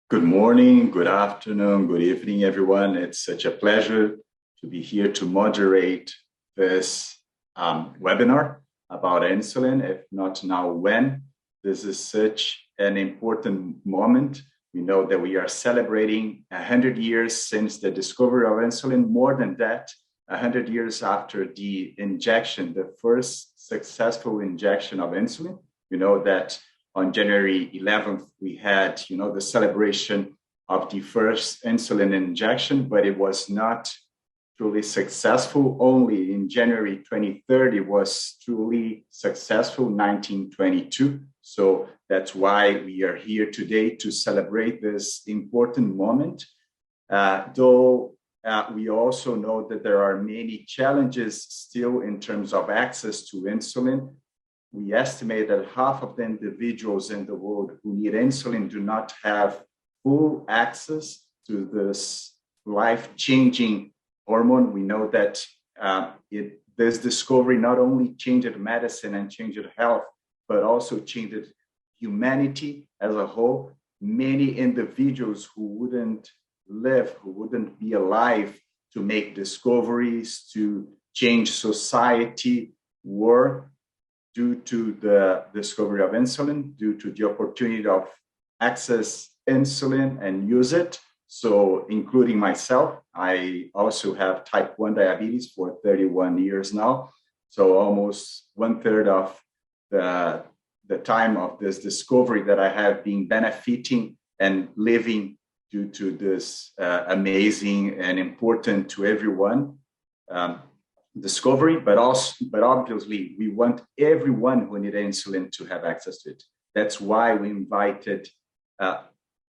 Good morning, good afternoon, good evening, everyone. It's such a pleasure to be here to moderate this webinar about insulin, if not now, when. This is such an important moment. We know that we are celebrating 100 years since the discovery of insulin, more than that, 100 years after the injection, the first successful injection of insulin. We know that on January 11th, we had, the celebration of the first insulin injection, but it was not truly successful. Only in January 23rd, it was truly successful, 1922. So that's why we are here today to celebrate this important moment. Though we also know that there are many challenges still in terms of access to insulin. We estimate that half of the individuals in the world who need insulin do not have full access to this life-changing hormone. We know that this discovery not only changed medicine and changed health, but also changed humanity as a whole. Many individuals who wouldn't live, who wouldn't be alive to make discoveries, to change society, were due to the discovery of insulin, due to the opportunity of access insulin and use it. So including myself, I also have type 1 diabetes for 31 years now. So almost 1/3 of the time of this discovery that I have been benefiting and living due to this amazing and important to everyone discovery, but obviously we want everyone who needs insulin to have access to it. That's why we invited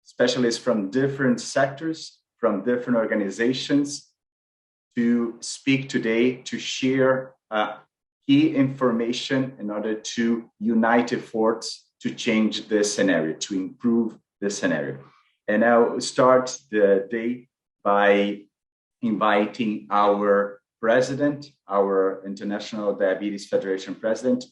specialists from different sectors, from different organizations to speak today, to share key information in order to unite efforts to change this scenario, to improve this scenario. And I'll start the day by inviting our president, our International Diabetes Federation president,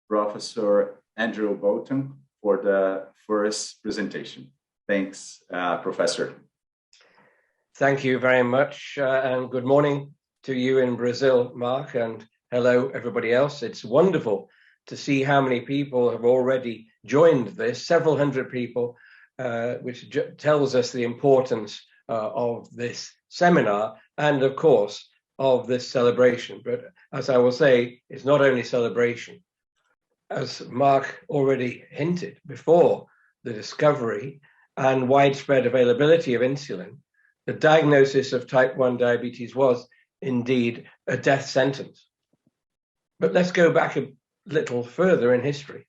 Professor Andrew Bolton, for the first presentation. Thanks, Professor. Thank you very much, and good morning to you in Brazil, Mark, and hello, everybody else. It's wonderful to see how many people have already joined this, several hundred people, which tells us the importance of this seminar and, of course, of this celebration. But as I will say, it's not only celebration. As Mark already hinted, before the discovery and widespread availability of insulin, the diagnosis of type 1 diabetes was indeed a death sentence. But let's go back a little further in history.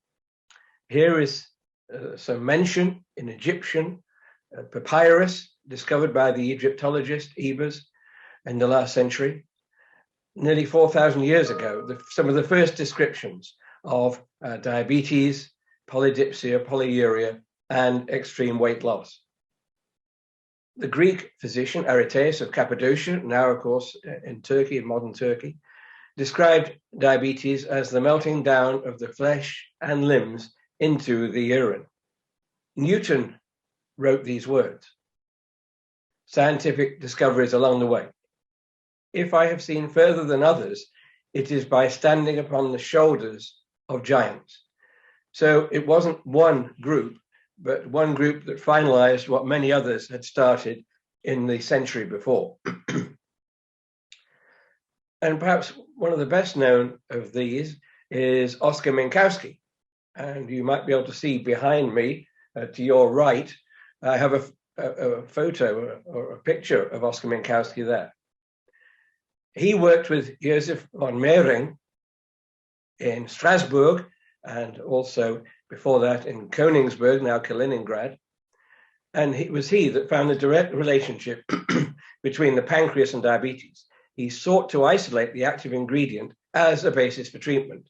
Here is some mention in Egyptian papyrus discovered by the Egyptologist Ebers in the last century, nearly 4,000 years ago, some of the first descriptions of diabetes, polydipsia, polyuria, and extreme weight loss. The Greek physician Aretaeus of Cappadocia, now of course in Turkey, in modern Turkey, described diabetes as the melting down of the flesh and limbs into the urine. Newton wrote these words. Scientific discoveries along the way. If I have seen further than others, it is by standing upon the shoulders of giants. So it wasn't one group, but one group that finalized what many others had started in the century before. And perhaps one of the best known of these is Oskar Minkowski. And you might be able to see behind me, to your right, I have a photo or a picture of Oskar Minkowski there. He worked with Josef von Mehring in Strasbourg and also before that in Königsberg, now Kaliningrad. And it was he that found the direct relationship between the pancreas and diabetes. He sought to isolate the active ingredient as a basis for treatment.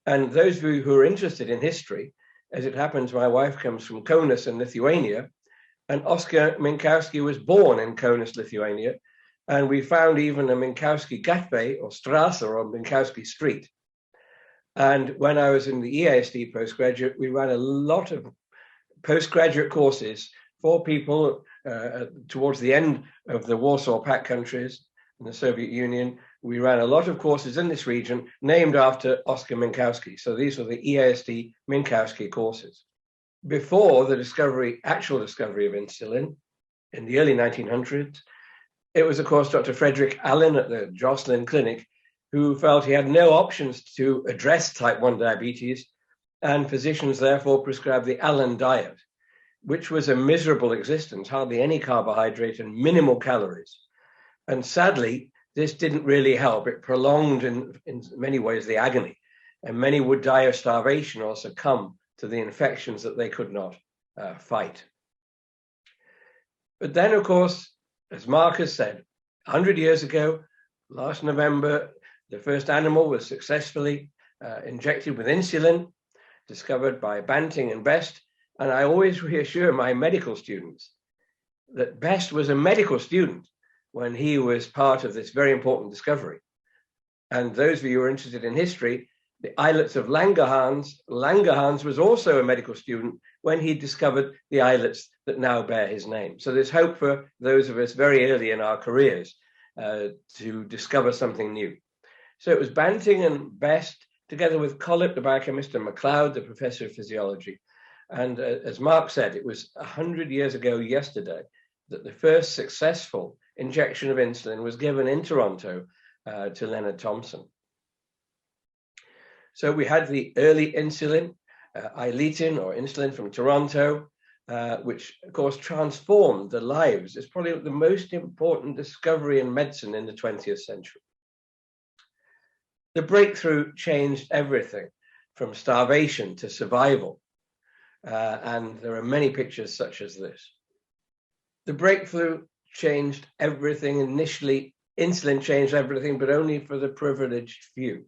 And those of you who are interested in history, as it happens, my wife comes from Kaunas in Lithuania, and Oskar Minkowski was born in Kaunas, Lithuania. And we found even a Minkowski cafe or Strasse or Minkowski Street. And when I was in the EASD postgraduate, we ran a lot of postgraduate courses for people towards the end of the Warsaw Pact countries in the Soviet Union. We ran a lot of courses in this region named after Oscar Minkowski. So these were the EASD Minkowski courses. Before the actual discovery of insulin in the early 1900s, it was, of course, Dr. Frederick Allen at the Joslin Clinic who felt he had no options to address type 1 diabetes, and physicians therefore prescribed the Allen diet, which was a miserable existence, hardly any carbohydrate and minimal calories. And sadly, this didn't really help. It prolonged in many ways the agony, and many would die of starvation or succumb to the infections that they could not fight. But then, of course, as Mark has said, 100 years ago, last November, the first animal was successfully injected with insulin, discovered by Banting and Best. And I always reassure my medical students that Best was a medical student when he was part of this very important discovery. And those of you who are interested in history, the islets of Langerhans was also a medical student when he discovered the islets that now bear his name. So there's hope for those of us very early in our careers to discover something new. So it was Banting and Best, together with Collett, the biochemist, and MacLeod, the professor of physiology. And as Mark said, it was 100 years ago yesterday that the first successful injection of insulin was given in Toronto to Leonard Thompson. So we had the early insulin, Iletin or insulin from Toronto, which of course transformed the lives. It's probably the most important discovery in medicine in the 20th century. The breakthrough changed everything from starvation to survival. And there are many pictures such as this. The breakthrough changed everything. Initially, insulin changed everything, but only for the privileged few.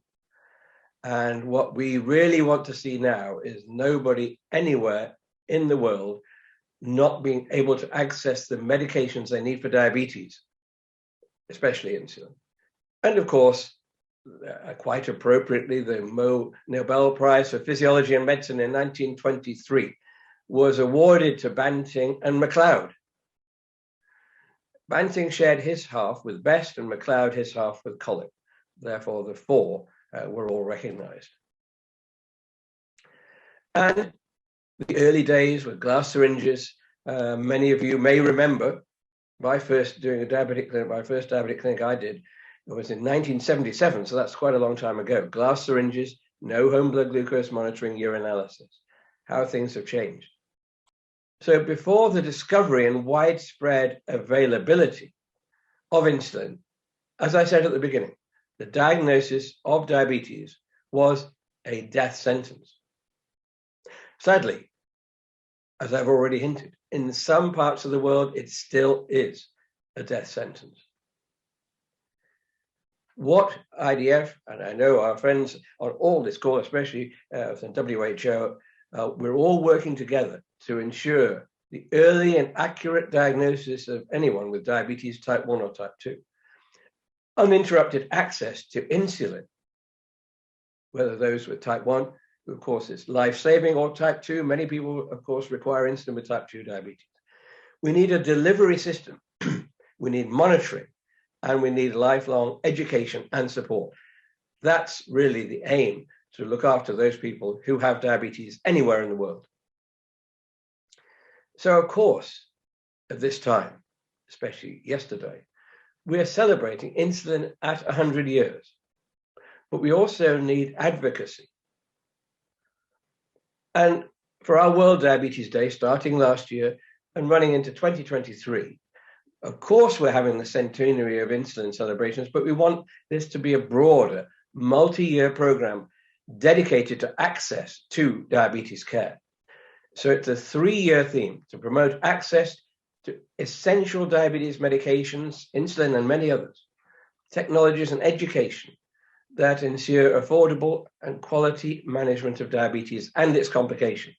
And what we really want to see now is nobody anywhere in the world not being able to access the medications they need for diabetes, especially insulin. And of course, quite appropriately, the Nobel Prize for Physiology and Medicine in 1923 was awarded to Banting and MacLeod. Banting shared his half with Best and MacLeod his half with Collett. Therefore, the four were all recognized. And the early days with glass syringes, many of you may remember my first diabetic clinic I did. It was in 1977, so that's quite a long time ago. Glass syringes, no home blood glucose monitoring, urinalysis. How things have changed. So before the discovery and widespread availability of insulin, as I said at the beginning, the diagnosis of diabetes was a death sentence. Sadly, as I've already hinted, in some parts of the world, it still is a death sentence. What IDF, and I know our friends on all this call, especially from WHO, we're all working together to ensure the early and accurate diagnosis of anyone with diabetes type 1 or type 2. Uninterrupted access to insulin, whether those with type 1, of course, is life-saving, or type 2. Many people, of course, require insulin with type 2 diabetes. We need a delivery system. We need monitoring. And we need lifelong education and support. That's really the aim, to look after those people who have diabetes anywhere in the world. So, of course, at this time, especially yesterday, we are celebrating insulin at 100 years. But we also need advocacy. And for our World Diabetes Day, starting last year and running into 2023, of course, we're having the centenary of insulin celebrations, but we want this to be a broader, multi-year program dedicated to access to diabetes care. So it's a 3-year theme to promote access to essential diabetes medications, insulin, and many others, technologies and education that ensure affordable and quality management of diabetes and its complications.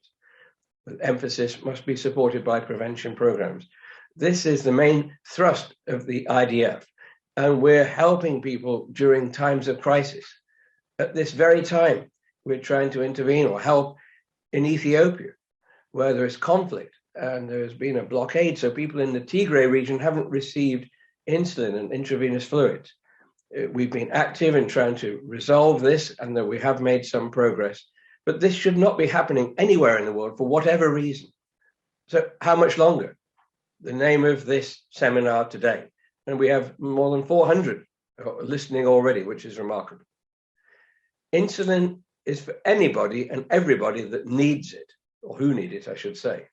With emphasis must be supported by prevention programs. This is the main thrust of the IDF, and we're helping people during times of crisis. At this very time, we're trying to intervene or help in Ethiopia, where there is conflict and there's been a blockade, so people in the Tigray region haven't received insulin and intravenous fluids. We've been active in trying to resolve this, and that we have made some progress. But this should not be happening anywhere in the world for whatever reason. So how much longer? The name of this seminar today. And we have more than 400 listening already, which is remarkable. Insulin is for anybody and everybody that needs it, or who need it, I should say.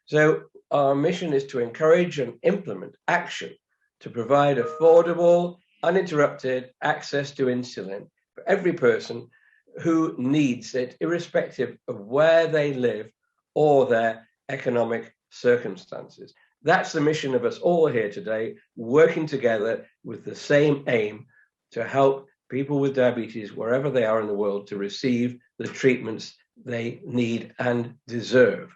So our mission is to encourage and implement action to provide affordable, uninterrupted access to insulin for every person who needs it, irrespective of where they live or their economic circumstances. That's the mission of us all here today, working together with the same aim to help people with diabetes, wherever they are in the world, to receive the treatments they need and deserve.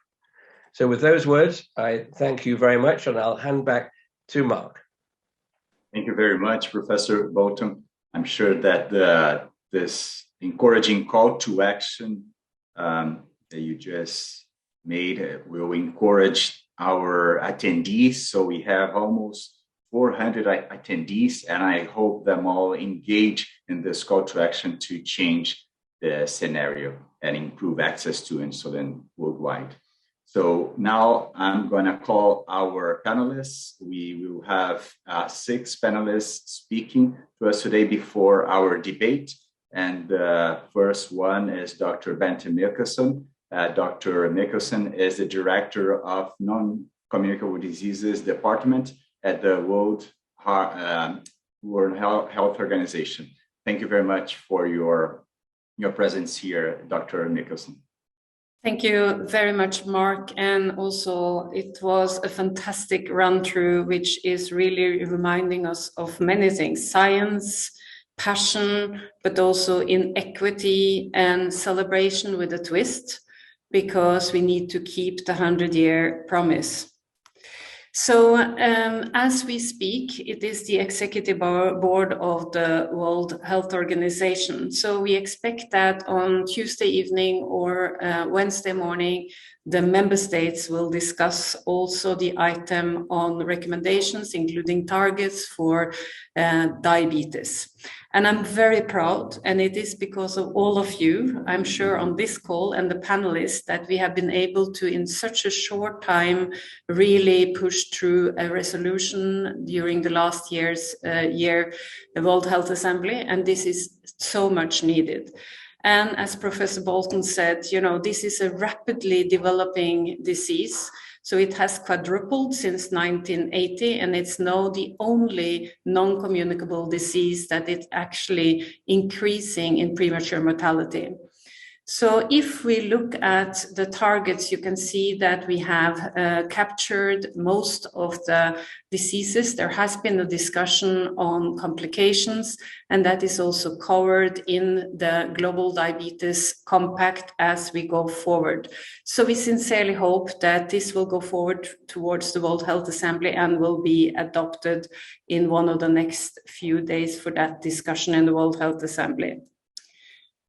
So with those words, I thank you very much, and I'll hand back to Mark. Thank you very much, Professor Bolton. I'm sure that this encouraging call to action that you just made will encourage our attendees. So we have almost 400 attendees, and I hope them all engage in this call to action to change the scenario and improve access to insulin worldwide. So now I'm going to call our panelists. We will have 6 panelists speaking to us today before our debate. And the first one is Dr. Ben Nicholson. Dr. Nicholson is the Director of Non-Communicable Diseases Department at the World Health Organization. Thank you very much for your presence here, Dr. Nicholson. Thank you very much, Mark. And also, it was a fantastic run-through, which is really reminding us of many things: science, passion, but also inequity and celebration with a twist, because we need to keep the 100-year promise. So as we speak, it is the executive board of the World Health Organization. So we expect that on Tuesday evening or Wednesday morning, the member states will discuss also the item on recommendations, including targets for diabetes. And I'm very proud, and it is because of all of you, I'm sure, on this call and the panelists, that we have been able to, in such a short time, really push through a resolution during the last year's the World Health Assembly, and this is so much needed. And as Professor Bolton said, you know, this is a rapidly developing disease. So it has quadrupled since 1980, and it's now the only non-communicable disease that is actually increasing in premature mortality. So if we look at the targets, you can see that we have captured most of the diseases. There has been a discussion on complications, and that is also covered in the Global Diabetes Compact as we go forward. So we sincerely hope that this will go forward towards the World Health Assembly and will be adopted in one of the next few days for that discussion in the World Health Assembly.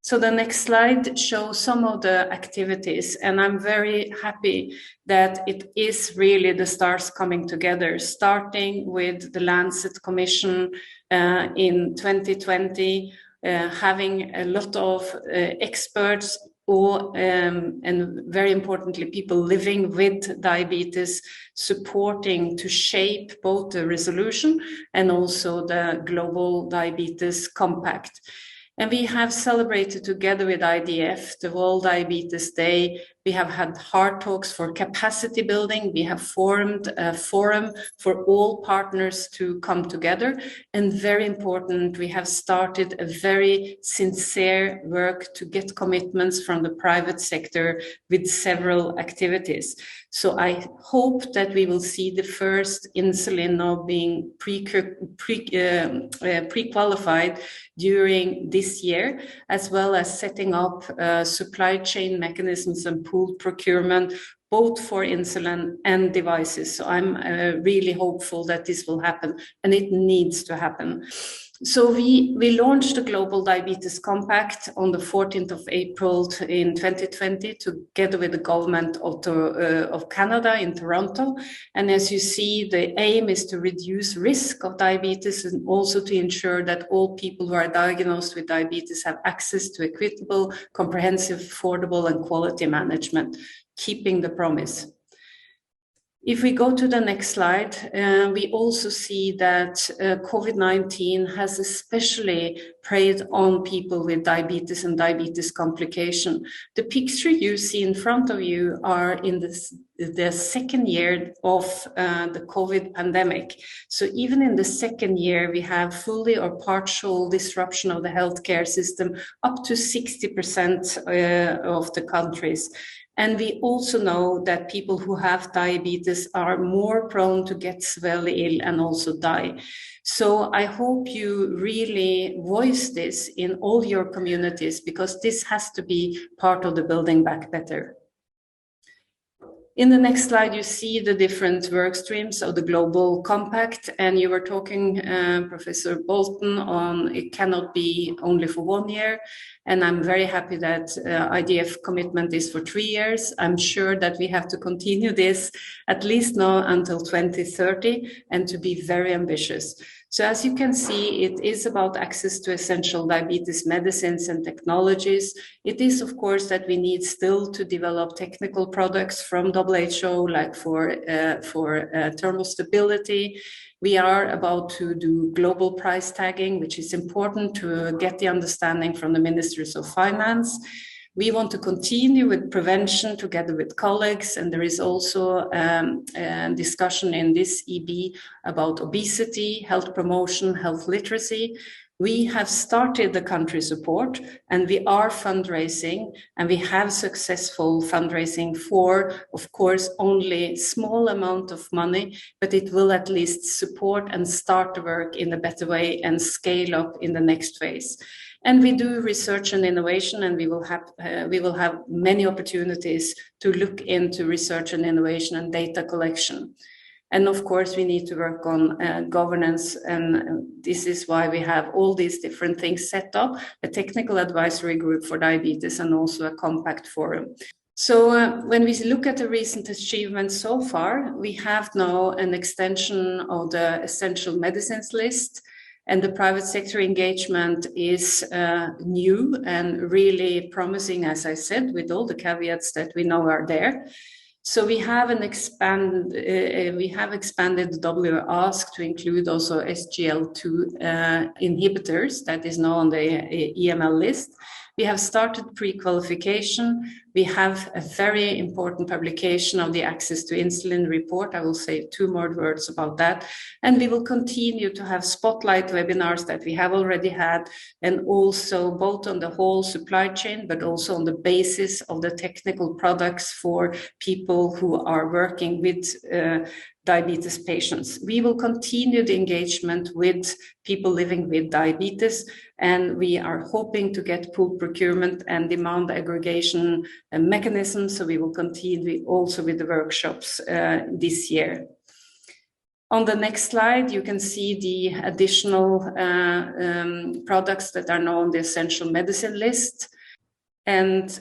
So the next slide shows some of the activities, and I'm very happy that it is really the stars coming together, starting with the Lancet Commission in 2020, having a lot of experts and very importantly, people living with diabetes supporting to shape both the resolution and also the Global Diabetes Compact. And we have celebrated together with IDF the World Diabetes Day. We have had heart talks for capacity building. We have formed a forum for all partners to come together. And very important, we have started a very sincere work to get commitments from the private sector with several activities. So I hope that we will see the first insulin now being pre-qualified during this year, as well as setting up supply chain mechanisms and pooled procurement both for insulin and devices. So I'm really hopeful that this will happen, and it needs to happen. So we launched the Global Diabetes Compact on the 14th of April in 2020, together with the government of Canada in Toronto. And as you see, the aim is to reduce risk of diabetes and also to ensure that all people who are diagnosed with diabetes have access to equitable, comprehensive, affordable, and quality management, keeping the promise. If we go to the next slide, we also see that COVID-19 has especially preyed on people with diabetes and diabetes complication. The picture you see in front of you are in the second year of the COVID pandemic. So even in the second year, we have fully or partial disruption of the healthcare system, up to 60% of the countries. And we also know that people who have diabetes are more prone to get severely ill and also die. So I hope you really voice this in all your communities, because this has to be part of the Building Back Better. In the next slide, you see the different work streams of the Global Compact, and you were talking, Professor Bolton, on it cannot be only for 1 year, and I'm very happy that IDF commitment is for 3 years. I'm sure that we have to continue this at least now until 2030 and to be very ambitious. So as you can see, it is about access to essential diabetes medicines and technologies. It is, of course, that we need still to develop technical products from WHO, like for thermal stability. We are about to do global price tagging, which is important to get the understanding from the ministries of finance. We want to continue with prevention together with colleagues, and there is also a discussion in this EB about obesity, health promotion, health literacy. We have started the country support, and we are fundraising, and we have successful fundraising for, of course, only small amount of money, but it will at least support and start the work in a better way and scale up in the next phase. And we do research and innovation, and we will have many opportunities to look into research and innovation and data collection. And of course, we need to work on governance, and this is why we have all these different things set up, a technical advisory group for diabetes and also a compact forum. So when we look at the recent achievements so far, we have now an extension of the essential medicines list, and the private sector engagement is new and really promising, as I said, with all the caveats that we know are there. So we have expanded the WASK to include also SGLT2 inhibitors that is now on the EML list. We have started pre-qualification. We have a very important publication of the Access to Insulin report. I will say 2 more words about that. And we will continue to have spotlight webinars that we have already had, and also both on the whole supply chain, but also on the basis of the technical products for people who are working with diabetes patients. We will continue the engagement with people living with diabetes, and we are hoping to get pool procurement and demand aggregation mechanisms. So we will continue also with the workshops this year. On the next slide, you can see the additional products that are now on the essential medicine list. And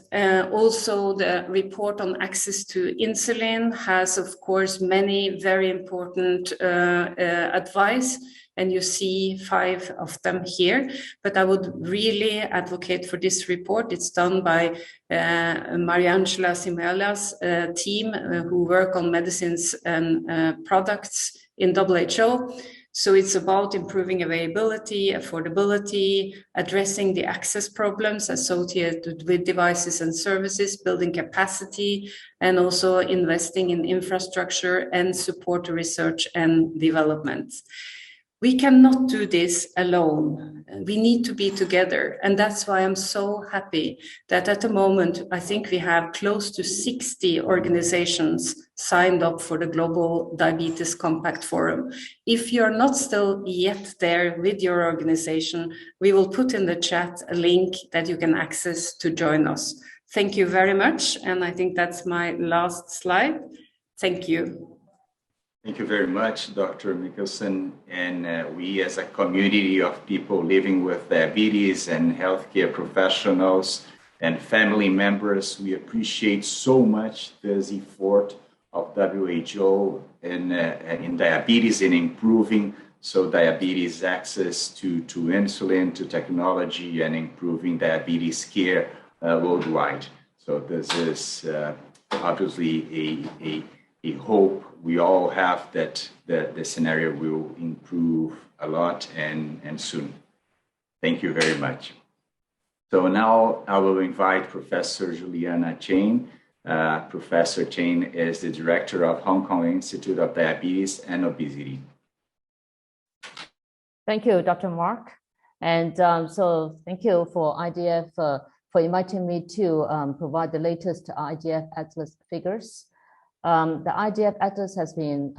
also the report on access to insulin has, of course, many very important advice, and you see 5 of them here. But I would really advocate for this report. It's done by Mariangela Simela's team who work on medicines and products in WHO. So it's about improving availability, affordability, addressing the access problems associated with devices and services, building capacity, and also investing in infrastructure and support research and development. We cannot do this alone. We need to be together. And that's why I'm so happy that at the moment, I think we have close to 60 organizations signed up for the Global Diabetes Compact Forum. If you're not still yet there with your organization, we will put in the chat a link that you can access to join us. Thank you very much. And I think that's my last slide. Thank you. Thank you very much, Dr. Nicholson. And we as a community of people living with diabetes and healthcare professionals and family members, we appreciate so much this effort of WHO in diabetes and improving diabetes access to insulin, to technology, and improving diabetes care worldwide. So this is obviously a hope we all have that the scenario will improve a lot and soon. Thank you very much. So now I will invite Professor Juliana Chen. Professor Chen is the director of Hong Kong Institute of Diabetes and Obesity. Thank you, Dr. Mark. And so thank you for IDF for inviting me to provide the latest IDF Atlas figures. The IDF Atlas has been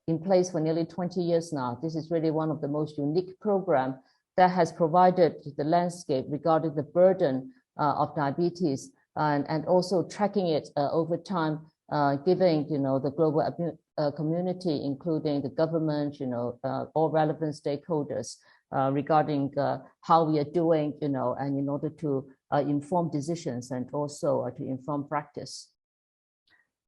in place for nearly 20 years now. This is really one of the most unique programs that has provided the landscape regarding the burden of diabetes and also tracking it over time, giving the global community, including the government, all relevant stakeholders regarding how we are doing, and in order to inform decisions and also to inform practice.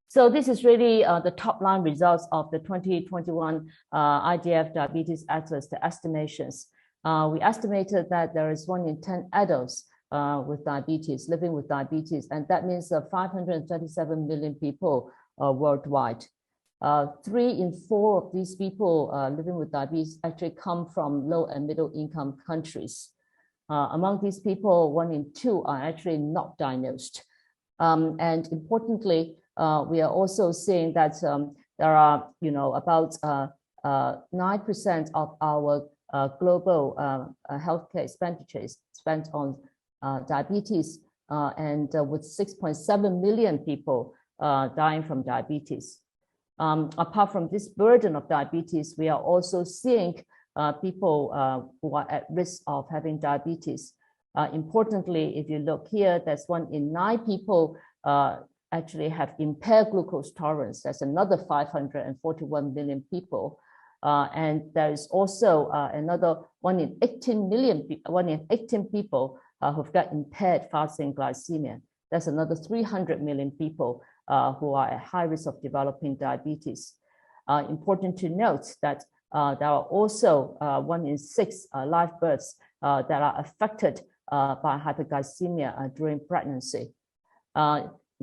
So this is really the top line results of the 2021 IDF Diabetes Atlas, the estimations. We estimated that there is 1 in 10 adults with diabetes, living with diabetes, and that means 537 million people worldwide. 3 in 4 of these people living with diabetes actually come from low and middle income countries. Among these people, 1 in 2 are actually not diagnosed. And importantly, we are also seeing that there are, about 9% of our global healthcare expenditures spent on diabetes, and with 6.7 million people dying from diabetes. Apart from this burden of diabetes, we are also seeing people who are at risk of having diabetes. Importantly, if you look here, that's 1 in 9 people actually have impaired glucose tolerance. That's another 541 million people. And there is also another 1 in 18 people who've got impaired fasting glycemia. That's another 300 million people who are at high risk of developing diabetes. Important to note that there are also 1 in 6 live births that are affected by hyperglycemia during pregnancy.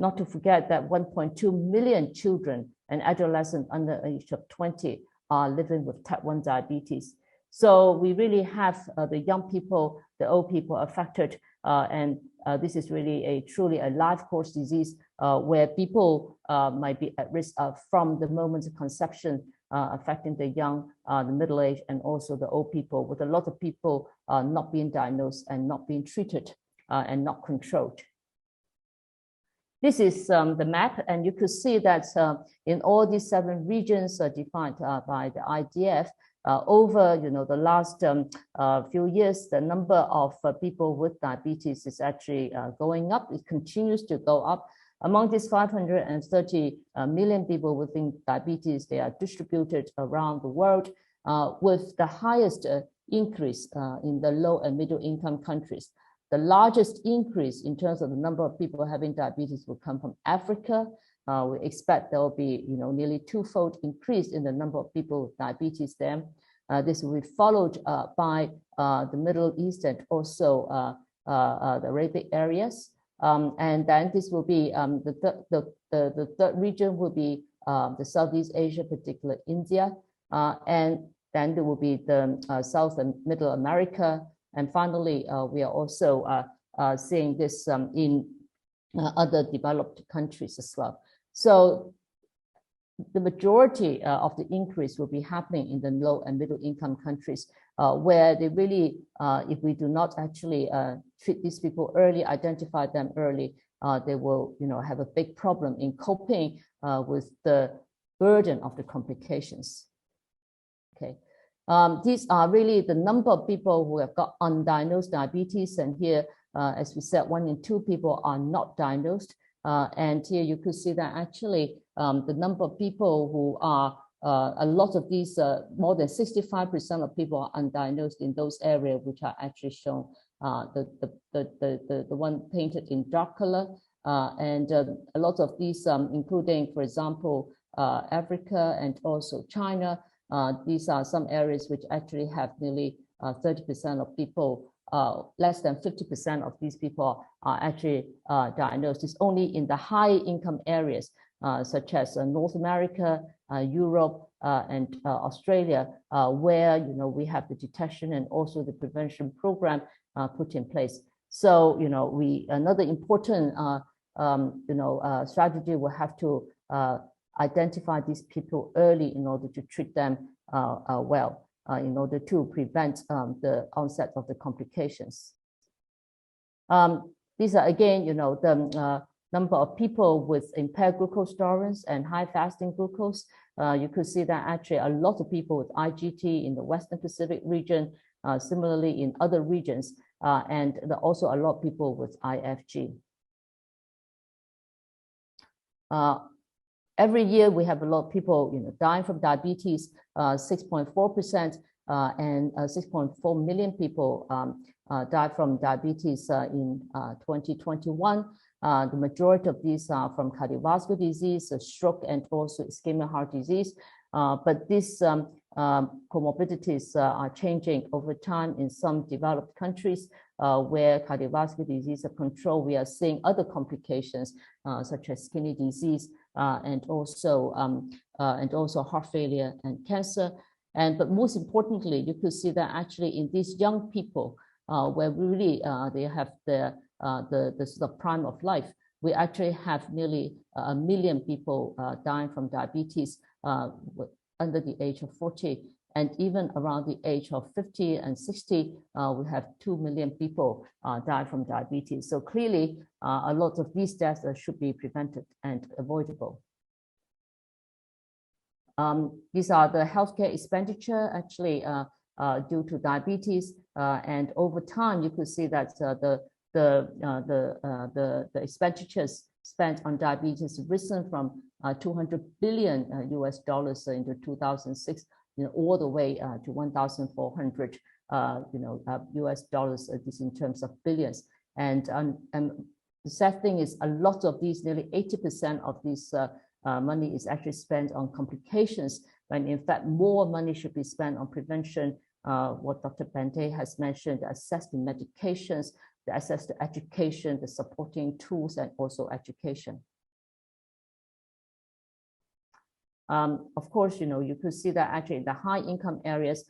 Not to forget that 1.2 million children and adolescents under the age of 20 are living with type 1 diabetes. So we really have the young people, the old people affected, and this is really truly a life course disease where people might be at risk from the moment of conception, affecting the young, the middle age, and also the old people, with a lot of people not being diagnosed and not being treated and not controlled. This is the map, and you could see that in all these 7 regions defined by the IDF, over the last few years, the number of people with diabetes is actually going up. It continues to go up. Among these 530 million people with diabetes, they are distributed around the world, with the highest increase in the low and middle income countries. The largest increase in terms of the number of people having diabetes will come from Africa. We expect there will be nearly 2-fold increase in the number of people with diabetes there. This will be followed by the Middle East and also the Arabic areas. And then this will be the third region will be the Southeast Asia, particularly India. And then there will be the South and Middle America. And finally, we are also seeing this in other developed countries as well. So the majority of the increase will be happening in the low and middle income countries, where they really, if we do not actually treat these people early, identify them early, they will have a big problem in coping with the burden of the complications. Okay. These are really the number of people who have got undiagnosed diabetes, and here as we said, 1 in 2 people are not diagnosed. And here you could see that actually the number of people who are, a lot of these, more than 65% of people are undiagnosed in those areas which are actually shown, the one painted in dark color. And a lot of these, including, for example, Africa and also China, these are some areas which actually have nearly 30% of people, less than 50% of these people are actually diagnosed. It's only in the high income areas, such as North America, Europe, and Australia, where we have the detection and also the prevention program put in place. So another important strategy will have to identify these people early in order to treat them well, in order to prevent the onset of the complications. These are again, the number of people with impaired glucose tolerance and high fasting glucose. You could see that actually a lot of people with IGT in the Western Pacific region, similarly in other regions, and also a lot of people with IFG. Every year we have a lot of people dying from diabetes, 6.4%, and 6.4 million people died from diabetes in 2021. The majority of these are from cardiovascular disease, stroke, and also ischemic heart disease. But these comorbidities are changing over time in some developed countries where cardiovascular disease are controlled. We are seeing other complications such as kidney disease and also heart failure and cancer. But most importantly, you could see that actually in these young people, where really they have the sort of prime of life, we actually have nearly 1 million people dying from diabetes under the age of 40. And even around the age of 50 and 60, we have 2 million people die from diabetes. So clearly, a lot of these deaths should be prevented and avoidable. These are the healthcare expenditure actually due to diabetes, and over time you could see that the expenditures spent on diabetes risen from $200 billion US dollars into 2006, all the way to 1,400 US dollars. This in terms of billions. And the sad thing is, a lot of these, nearly 80% of this money is actually spent on complications, when in fact more money should be spent on prevention. What Dr. Bente has mentioned, the access to medications, the access to education, the supporting tools, and also education. Of course, you could see that actually in the high income areas,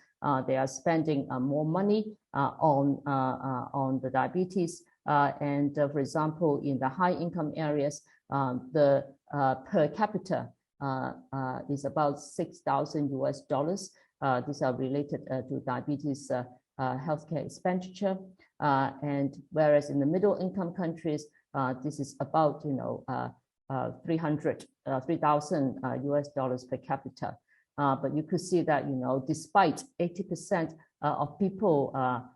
they are spending more money on the diabetes. And for example, in the high income areas, the per capita is about 6,000 US dollars. These are related to diabetes healthcare expenditure. And whereas in the middle income countries, this is about 3,000 US dollars per capita. But you could see that despite 80% of people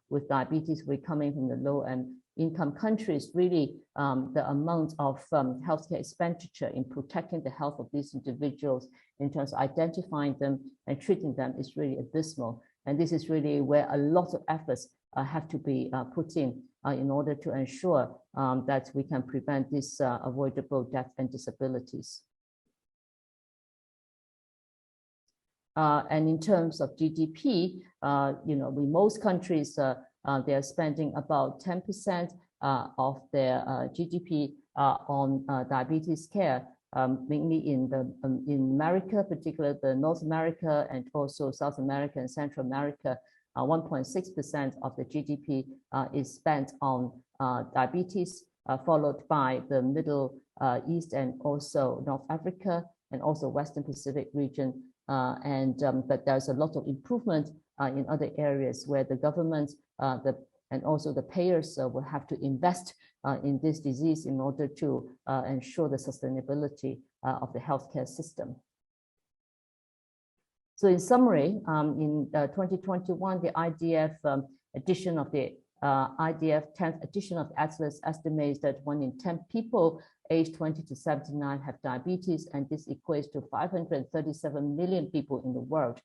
with diabetes were coming from the low and income countries, really the amount of healthcare expenditure in protecting the health of these individuals in terms of identifying them and treating them is really abysmal. And this is really where a lot of efforts have to be put in order to ensure that we can prevent this avoidable death and disabilities. And in terms of GDP, in most countries, they are spending about 10% of their GDP on diabetes care, mainly in America, particularly the North America and also South America and Central America. 1.6% of the GDP is spent on diabetes, followed by the Middle East and also North Africa and also Western Pacific region. But there's a lot of improvement in other areas where the government and also the payers will have to invest in this disease in order to ensure the sustainability of the healthcare system. So in summary, in 2021, the IDF addition of the IDF 10th edition of the Atlas estimates that 1 in 10 people aged 20 to 79 have diabetes, and this equates to 537 million people in the world.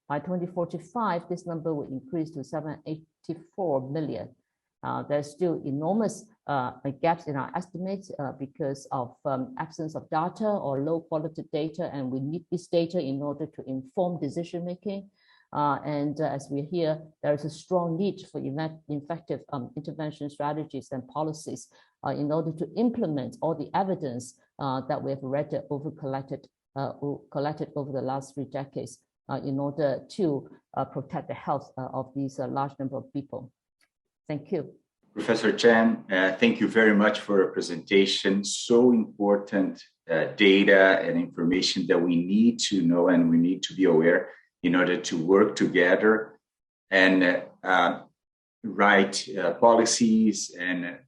By 2045, this number will increase to 784 million. There's still enormous gaps in our estimates because of absence of data or low quality data, and we need this data in order to inform decision making. As we hear, there is a strong need for effective intervention strategies and policies in order to implement all the evidence that we have already collected over the last 3 decades in order to protect the health of these large number of people. Thank you. Professor Chen, thank you very much for your presentation. So important data and information that we need to know and we need to be aware in order to work together and write policies and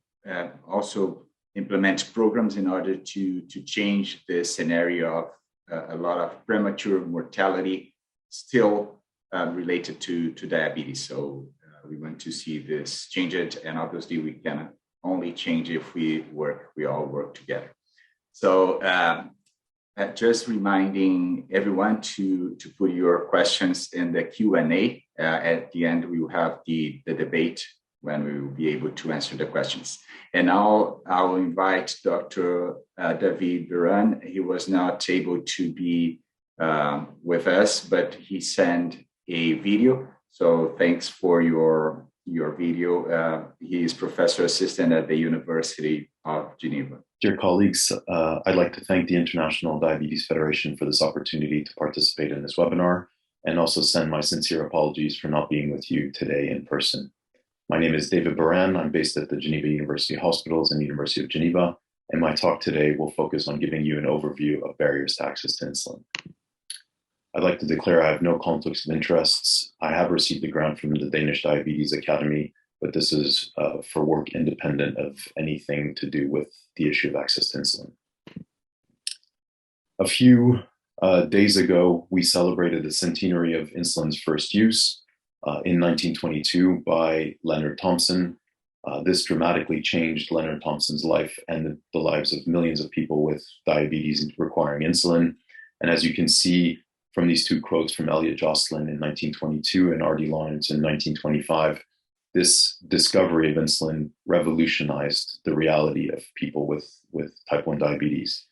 also implement programs in order to change the scenario of a lot of premature mortality still related to diabetes. So we want to see this change it, and obviously we can only change if we all work together. So just reminding everyone to put your questions in the Q&A. At the end, we will have the debate when we will be able to answer the questions. And now I'll invite Dr. David Beran. He was not able to be with us, but he sent a video. So thanks for your video. He is professor assistant at the University of Geneva. Dear colleagues, I'd like to thank the International Diabetes Federation for this opportunity to participate in this webinar, and also send my sincere apologies for not being with you today in person. My name is David Baran. I'm based at the Geneva University Hospitals and University of Geneva, and my talk today will focus on giving you an overview of barriers to access to insulin. I'd like to declare I have no conflicts of interests. I have received a grant from the Danish Diabetes Academy, but this is for work independent of anything to do with the issue of access to insulin. A few days ago, we celebrated the centenary of insulin's first use in 1922 by Leonard Thompson. This dramatically changed Leonard Thompson's life and the lives of millions of people with diabetes requiring insulin. And as you can see from these 2 quotes from Elliot Jocelyn in 1922 and R.D. Lawrence in 1925, this discovery of insulin revolutionized the reality of people with type 1 diabetes.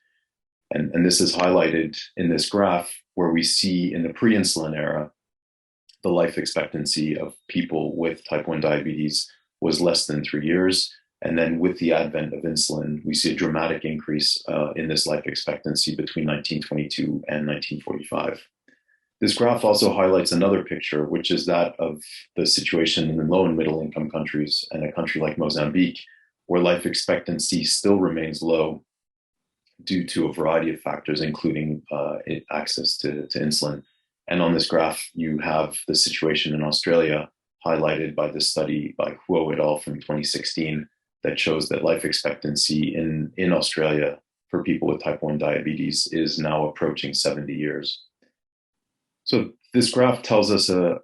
And this is highlighted in this graph where we see in the pre-insulin era, the life expectancy of people with type 1 diabetes was less than 3 years. And then with the advent of insulin, we see a dramatic increase in this life expectancy between 1922 and 1945. This graph also highlights another picture, which is that of the situation in the low and middle income countries and a country like Mozambique, where life expectancy still remains low due to a variety of factors, including access to insulin. And on this graph, you have the situation in Australia highlighted by this study by Huo et al. From 2016 that shows that life expectancy in Australia for people with type 1 diabetes is now approaching 70 years. So this graph tells us an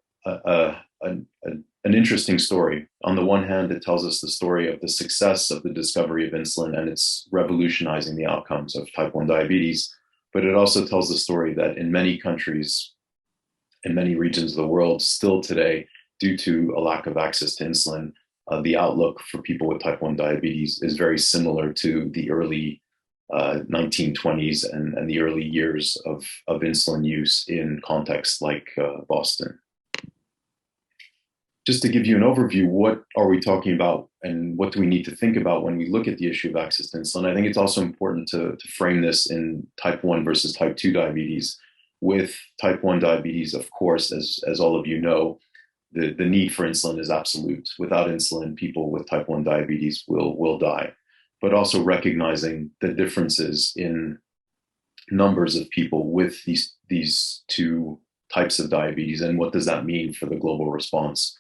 interesting story. On the one hand, it tells us the story of the success of the discovery of insulin, and it's revolutionizing the outcomes of type 1 diabetes. But it also tells the story that in many countries, in many regions of the world, still today, due to a lack of access to insulin, the outlook for people with type 1 diabetes is very similar to the early 1920s and the early years of insulin use in contexts like Boston. Just to give you an overview, what are we talking about and what do we need to think about when we look at the issue of access to insulin? I think it's also important to frame this in type 1 versus type 2 diabetes. With type 1 diabetes, of course, as all of you know, the need for insulin is absolute. Without insulin, people with type 1 diabetes will die. But also recognizing the differences in numbers of people with these 2 types of diabetes and what does that mean for the global response.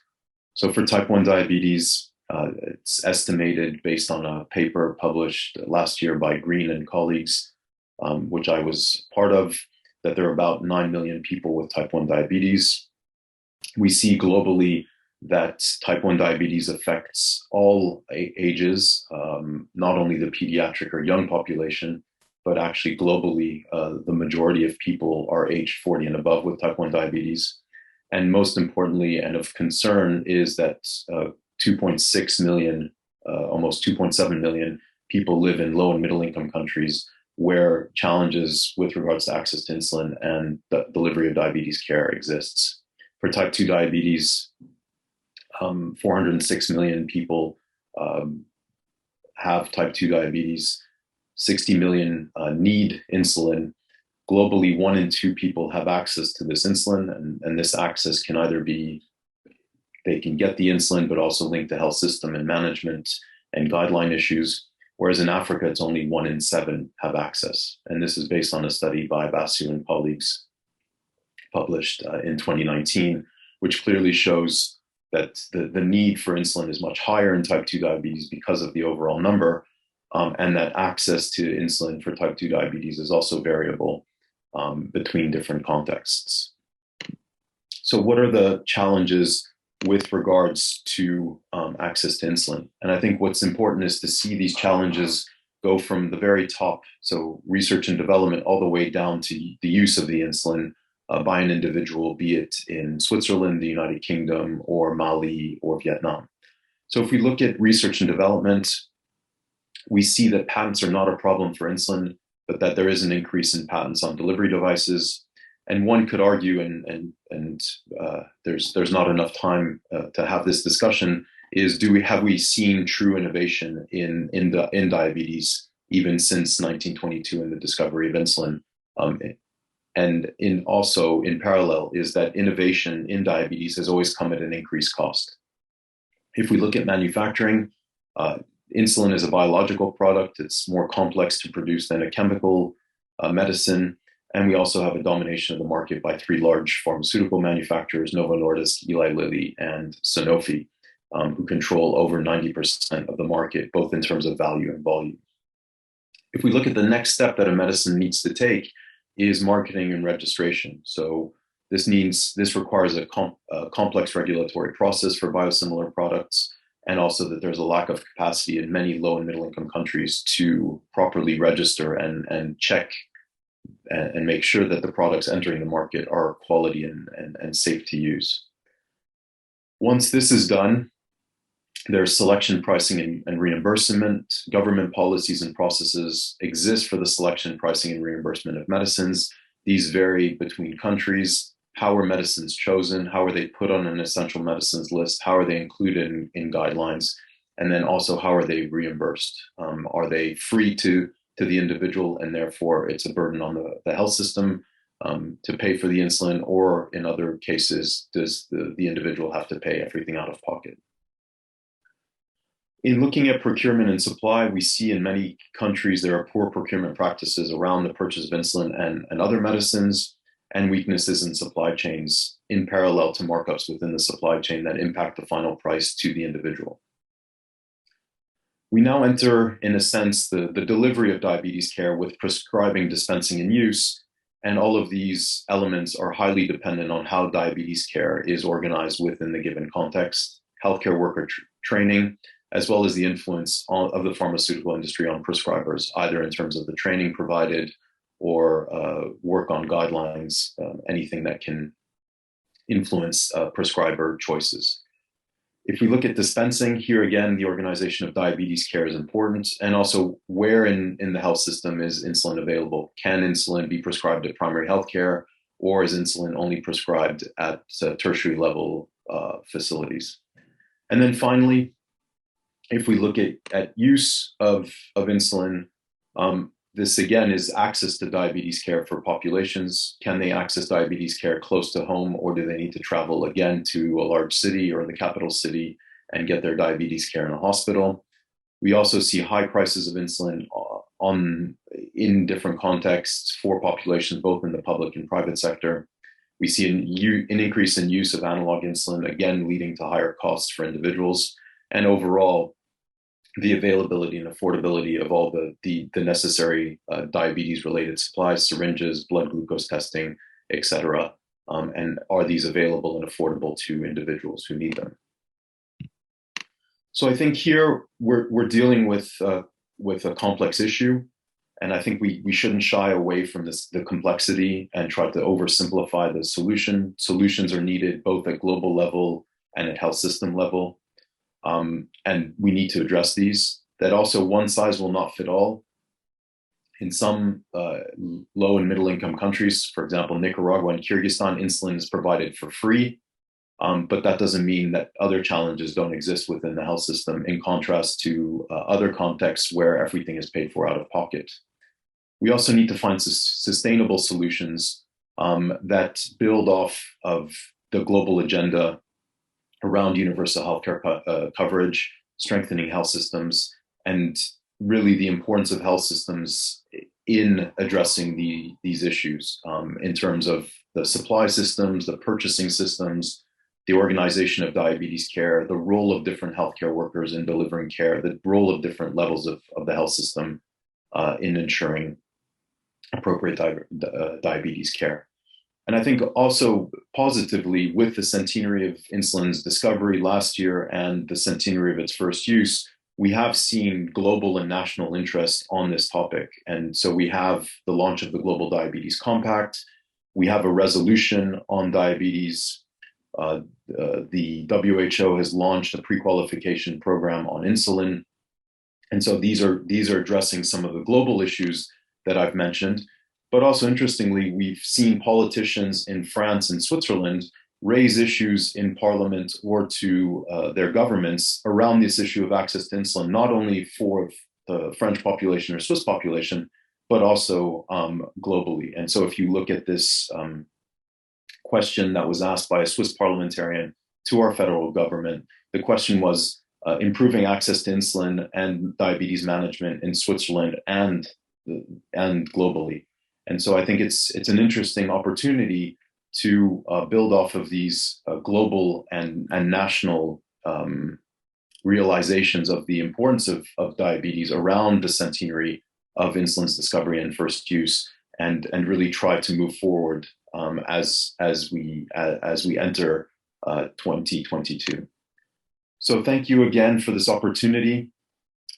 So for type 1 diabetes, it's estimated based on a paper published last year by Green and colleagues, which I was part of, that there are about 9 million people with type 1 diabetes. We see globally that type 1 diabetes affects all ages, not only the pediatric or young population, but actually globally, the majority of people are aged 40 and above with type 1 diabetes. And most importantly, and of concern, is that 2.6 million, almost 2.7 million people live in low and middle income countries where challenges with regards to access to insulin and the delivery of diabetes care exists. For type 2 diabetes, 406 million people have type 2 diabetes. 60 million need insulin. Globally, 1 in 2 people have access to this insulin, and this access can either be, they can get the insulin, but also linked to health system and management and guideline issues. Whereas in Africa, it's only 1 in 7 have access. And this is based on a study by Basu and colleagues published in 2019, which clearly shows that the need for insulin is much higher in type 2 diabetes because of the overall number, and that access to insulin for type 2 diabetes is also variable between different contexts. So what are the challenges with regards to access to insulin? And I think what's important is to see these challenges go from the very top, so research and development, all the way down to the use of the insulin by an individual, be it in Switzerland, the United Kingdom, or Mali, or Vietnam. So if we look at research and development, we see that patents are not a problem for insulin, but that there is an increase in patents on delivery devices. And one could argue, and there's not enough time to have this discussion, is have we seen true innovation in diabetes even since 1922 and the discovery of insulin? And also in parallel is that innovation in diabetes has always come at an increased cost. If we look at manufacturing, insulin is a biological product. It's more complex to produce than a chemical medicine. And we also have a domination of the market by 3 large pharmaceutical manufacturers, Novo Nordisk, Eli Lilly, and Sanofi, who control over 90% of the market, both in terms of value and volume. If we look at the next step that a medicine needs to take, is marketing and registration. So this requires a complex regulatory process for biosimilar products, and also that there's a lack of capacity in many low and middle income countries to properly register and check and make sure that the products entering the market are quality and safe to use. Once this is done, there's selection, pricing, and reimbursement. Government policies and processes exist for the selection, pricing, and reimbursement of medicines. These vary between countries. How are medicines chosen? How are they put on an essential medicines list? How are they included in guidelines? And then also, how are they reimbursed? Are they free to the individual, and therefore it's a burden on the health system to pay for the insulin, or in other cases, does the individual have to pay everything out of pocket? In looking at procurement and supply, we see in many countries there are poor procurement practices around the purchase of insulin and other medicines, and weaknesses in supply chains in parallel to markups within the supply chain that impact the final price to the individual. We now enter, in a sense, the delivery of diabetes care with prescribing, dispensing, and use, and all of these elements are highly dependent on how diabetes care is organized within the given context, healthcare worker training, as well as the influence of the pharmaceutical industry on prescribers, either in terms of the training provided or work on guidelines, anything that can influence prescriber choices. If we look at dispensing, here again, the organization of diabetes care is important, and also where in the health system is insulin available? Can insulin be prescribed at primary healthcare, or is insulin only prescribed at tertiary level facilities? And then finally, if we look at use of insulin, this again is access to diabetes care for populations. Can they access diabetes care close to home, or do they need to travel again to a large city or the capital city and get their diabetes care in a hospital? We also see high prices of insulin in different contexts for populations, both in the public and private sector. We see an increase in use of analog insulin, again, leading to higher costs for individuals. And overall, the availability and affordability of all the necessary diabetes-related supplies, syringes, blood glucose testing, et cetera. And are these available and affordable to individuals who need them? So I think here we're dealing with a complex issue, and I think we shouldn't shy away from the complexity and try to oversimplify the solution. Solutions are needed both at global level and at health system level, and we need to address these. That also one size will not fit all. In some low and middle income countries, for example, Nicaragua and Kyrgyzstan, insulin is provided for free. But that doesn't mean that other challenges don't exist within the health system, in contrast to other contexts where everything is paid for out of pocket. We also need to find sustainable solutions that build off of the global agenda around universal healthcare coverage, strengthening health systems, and really the importance of health systems in addressing these issues in terms of the supply systems, the purchasing systems, the organization of diabetes care, the role of different healthcare workers in delivering care, the role of different levels of the health system in ensuring appropriate diabetes care. And I think also positively, with the centenary of insulin's discovery last year and the centenary of its first use, we have seen global and national interest on this topic. And so we have the launch of the Global Diabetes Compact. We have a resolution on diabetes. The WHO has launched a pre-qualification program on insulin. And so these are addressing some of the global issues that I've mentioned. But also interestingly, we've seen politicians in France and Switzerland raise issues in parliament or to their governments around this issue of access to insulin, not only for the French population or Swiss population, but also globally. And so if you look at this question that was asked by a Swiss parliamentarian to our federal government, the question was improving access to insulin and diabetes management in Switzerland and globally. And so I think it's an interesting opportunity to build off of these global and national realizations of the importance of diabetes around the centenary of insulin's discovery and first use, and really try to move forward as we enter 2022. So thank you again for this opportunity.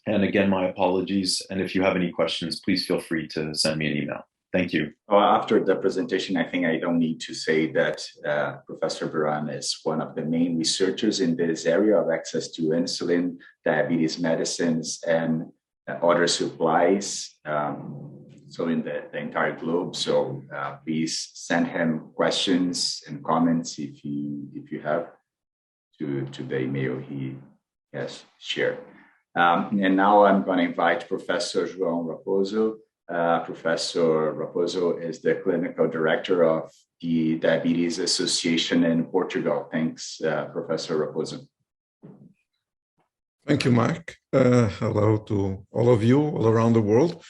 And again, my apologies. And if you have any questions, please feel free to send me an email. Thank you. Well, after the presentation, I think I don't need to say that Professor Buran is one of the main researchers in this area of access to insulin, diabetes medicines, and other supplies. So in the entire globe. So please send him questions and comments if you have to the email he has shared. And now I'm going to invite Professor João Raposo. Professor Raposo is the clinical director of the Diabetes Association in Portugal. Thanks, Professor Raposo. Thank you, Mark. Hello to all of you all around the world.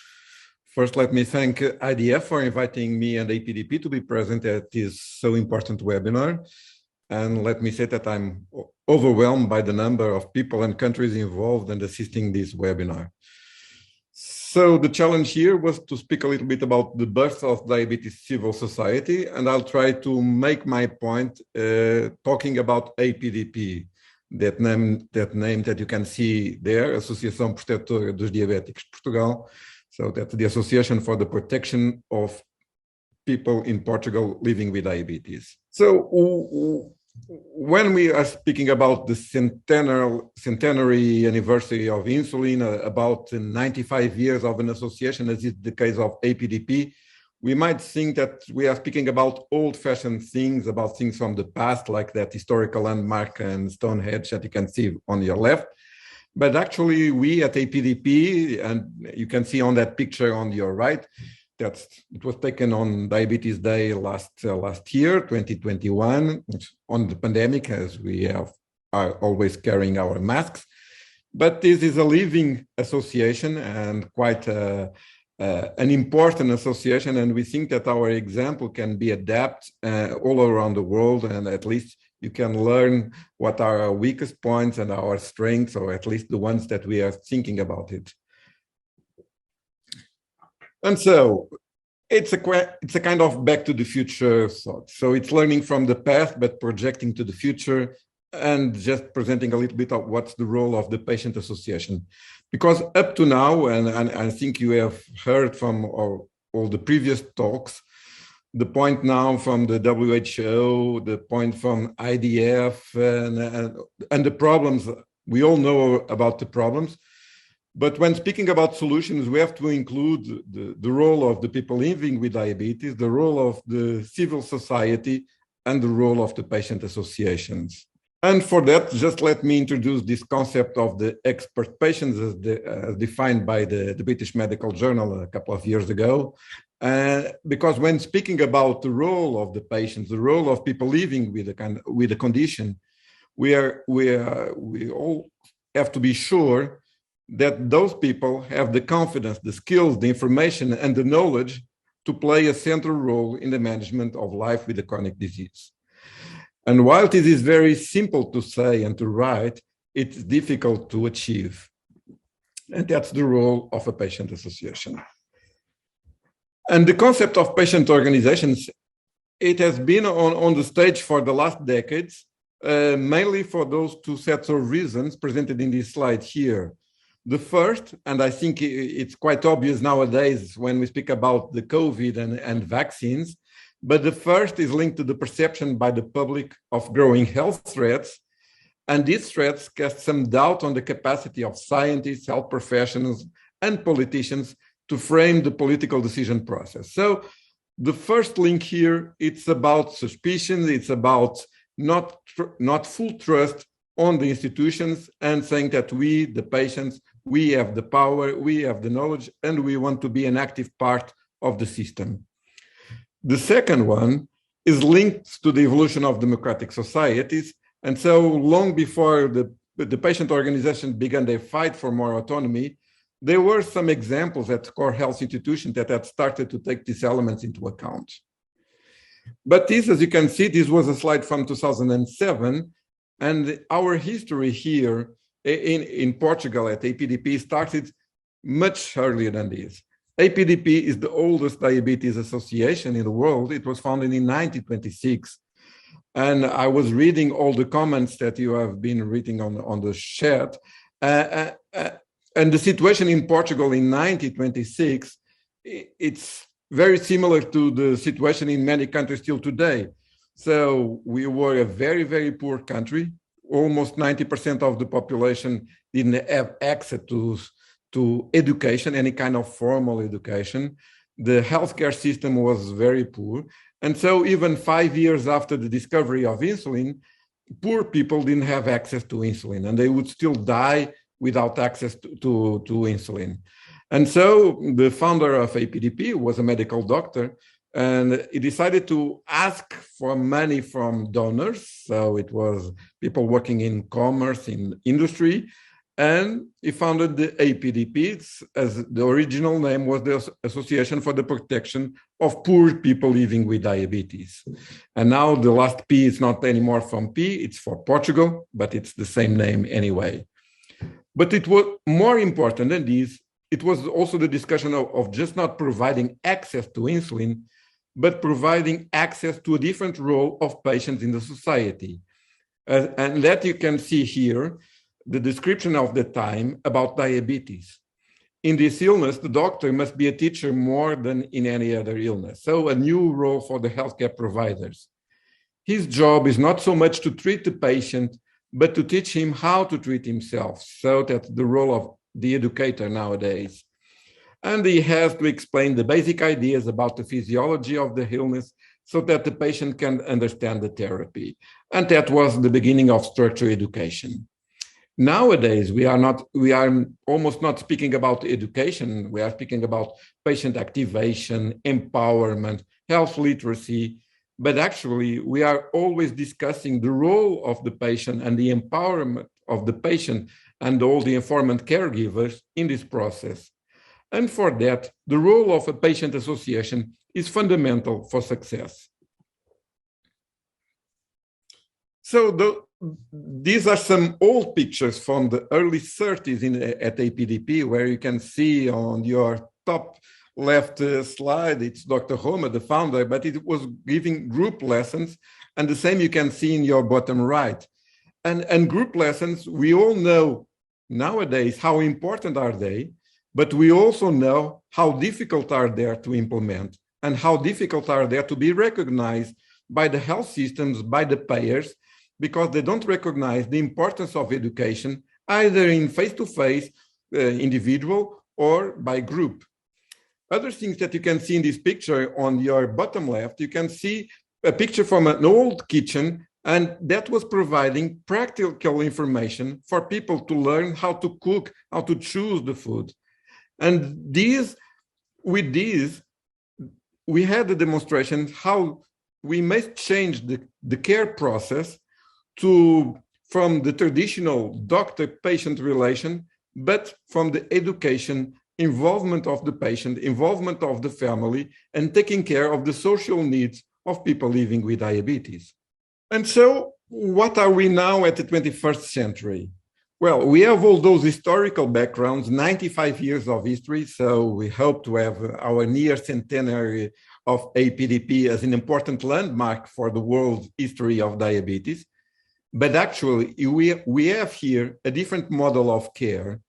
First, let me thank IDF for inviting me and APDP to be present at this so important webinar. And let me say that I'm overwhelmed by the number of people and countries involved in assisting this webinar. So the challenge here was to speak a little bit about the birth of diabetes civil society, and I'll try to make my point talking about APDP, that name that you can see there, Associação Protetora dos Diabéticos de Portugal. So that's the Association for the Protection of People in Portugal living with diabetes. So when we are speaking about the centenary anniversary of insulin, about 95 years of an association, as is the case of APDP, we might think that we are speaking about old-fashioned things, about things from the past, like that historical landmark and Stonehenge that you can see on your left. But actually, we at APDP, and you can see on that picture on your right, that it was taken on Diabetes Day last year, 2021, on the pandemic, as we are always carrying our masks. But this is a living association and quite an important association, and we think that our example can be adapted all around the world, and at least you can learn what are our weakest points and our strengths, or at least the ones that we are thinking about it. And so it's a kind of back to the future thought. So it's learning from the past, but projecting to the future, and just presenting a little bit of what's the role of the patient association. Because up to now, and I think you have heard from all the previous talks, the point now from the WHO, the point from IDF, and the problems, we all know about the problems. But when speaking about solutions, we have to include the role of the people living with diabetes, the role of the civil society, and the role of the patient associations. And for that, just let me introduce this concept of the expert patients as defined by the British Medical Journal a couple of years ago. Because when speaking about the role of the patients, the role of people living with a condition, we all have to be sure that those people have the confidence, the skills, the information, and the knowledge to play a central role in the management of life with a chronic disease. And while it is very simple to say and to write, it's difficult to achieve. And that's the role of a patient association. And the concept of patient organizations, it has been on the stage for the last decades, mainly for those two sets of reasons presented in this slide here. The first, and I think it's quite obvious nowadays when we speak about the COVID and vaccines, but the first is linked to the perception by the public of growing health threats. And these threats cast some doubt on the capacity of scientists, health professionals, and politicians to frame the political decision process. So the first link here, it's about suspicion, it's about not full trust on the institutions and saying that we, the patients, we have the power, we have the knowledge, and we want to be an active part of the system. The second one is linked to the evolution of democratic societies. And so long before the patient organizations began their fight for more autonomy, there were some examples at core health institutions that had started to take these elements into account. But this, as you can see, this was a slide from 2007, and our history here in Portugal at APDP started much earlier than this. APDP is the oldest diabetes association in the world. It was founded in 1926. And I was reading all the comments that you have been reading on the chat. And the situation in Portugal in 1926, it's very similar to the situation in many countries still today. So we were a very, very poor country. Almost 90% of the population didn't have access to education, any kind of formal education. The healthcare system was very poor. And so even 5 years after the discovery of insulin, poor people didn't have access to insulin, and they would still die without access to insulin. And so the founder of APDP was a medical doctor, and he decided to ask for money from donors. So it was people working in commerce, in industry, and he founded the APDP, as the original name was the Association for the Protection of Poor People Living with Diabetes. And now the last P is not anymore from P, it's for Portugal, but it's the same name anyway. But it was more important than this. It was also the discussion of just not providing access to insulin, but providing access to a different role of patients in the society. And that you can see here, the description of the time about diabetes. In this illness, the doctor must be a teacher more than in any other illness. So a new role for the healthcare providers. His job is not so much to treat the patient, but to teach him how to treat himself. So that's the role of the educator nowadays. And he has to explain the basic ideas about the physiology of the illness so that the patient can understand the therapy. And that was the beginning of structured education. Nowadays, we are almost not speaking about education. We are speaking about patient activation, empowerment, health literacy. But actually, we are always discussing the role of the patient and the empowerment of the patient and all the informant caregivers in this process. And for that, the role of a patient association is fundamental for success. So these are some old pictures from the early 30s at APDP, where you can see on your top left slide, it's Dr. Homer, the founder, but it was giving group lessons. And the same you can see in your bottom right. And group lessons, we all know nowadays how important are they, but we also know how difficult are they to implement and how difficult are they to be recognized by the health systems, by the payers, because they don't recognize the importance of education, either in face-to-face, individual, or by group. Other things that you can see in this picture on your bottom left, you can see a picture from an old kitchen, and that was providing practical information for people to learn how to cook, how to choose the food. And with these, we had a demonstration how we must change the care process from the traditional doctor-patient relation, but from the education, involvement of the patient, involvement of the family, and taking care of the social needs of people living with diabetes. And so, what are we now at the 21st century? Well, we have all those historical backgrounds, 95 years of history, so we hope to have our near centenary of APDP as an important landmark for the world history of diabetes. But actually, we have here a different model of care,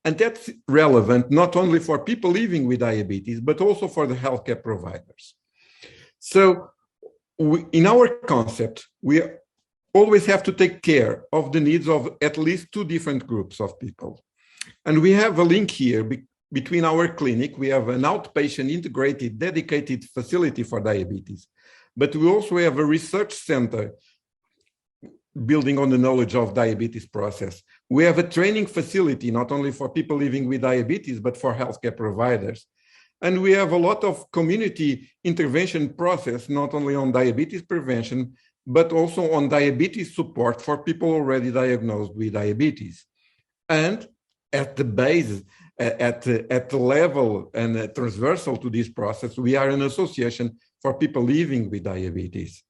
and that's relevant not only for people living with diabetes, but also for the healthcare providers. So in our concept, we always have to take care of the needs of at least two different groups of people. And we have a link here between our clinic. We have an outpatient integrated, dedicated facility for diabetes, but we also have a research center building on the knowledge of diabetes process. We have a training facility, not only for people living with diabetes, but for healthcare providers. And we have a lot of community intervention process, not only on diabetes prevention, but also on diabetes support for people already diagnosed with diabetes. And at the base, at the level and transversal to this process, we are an association for people living with diabetes.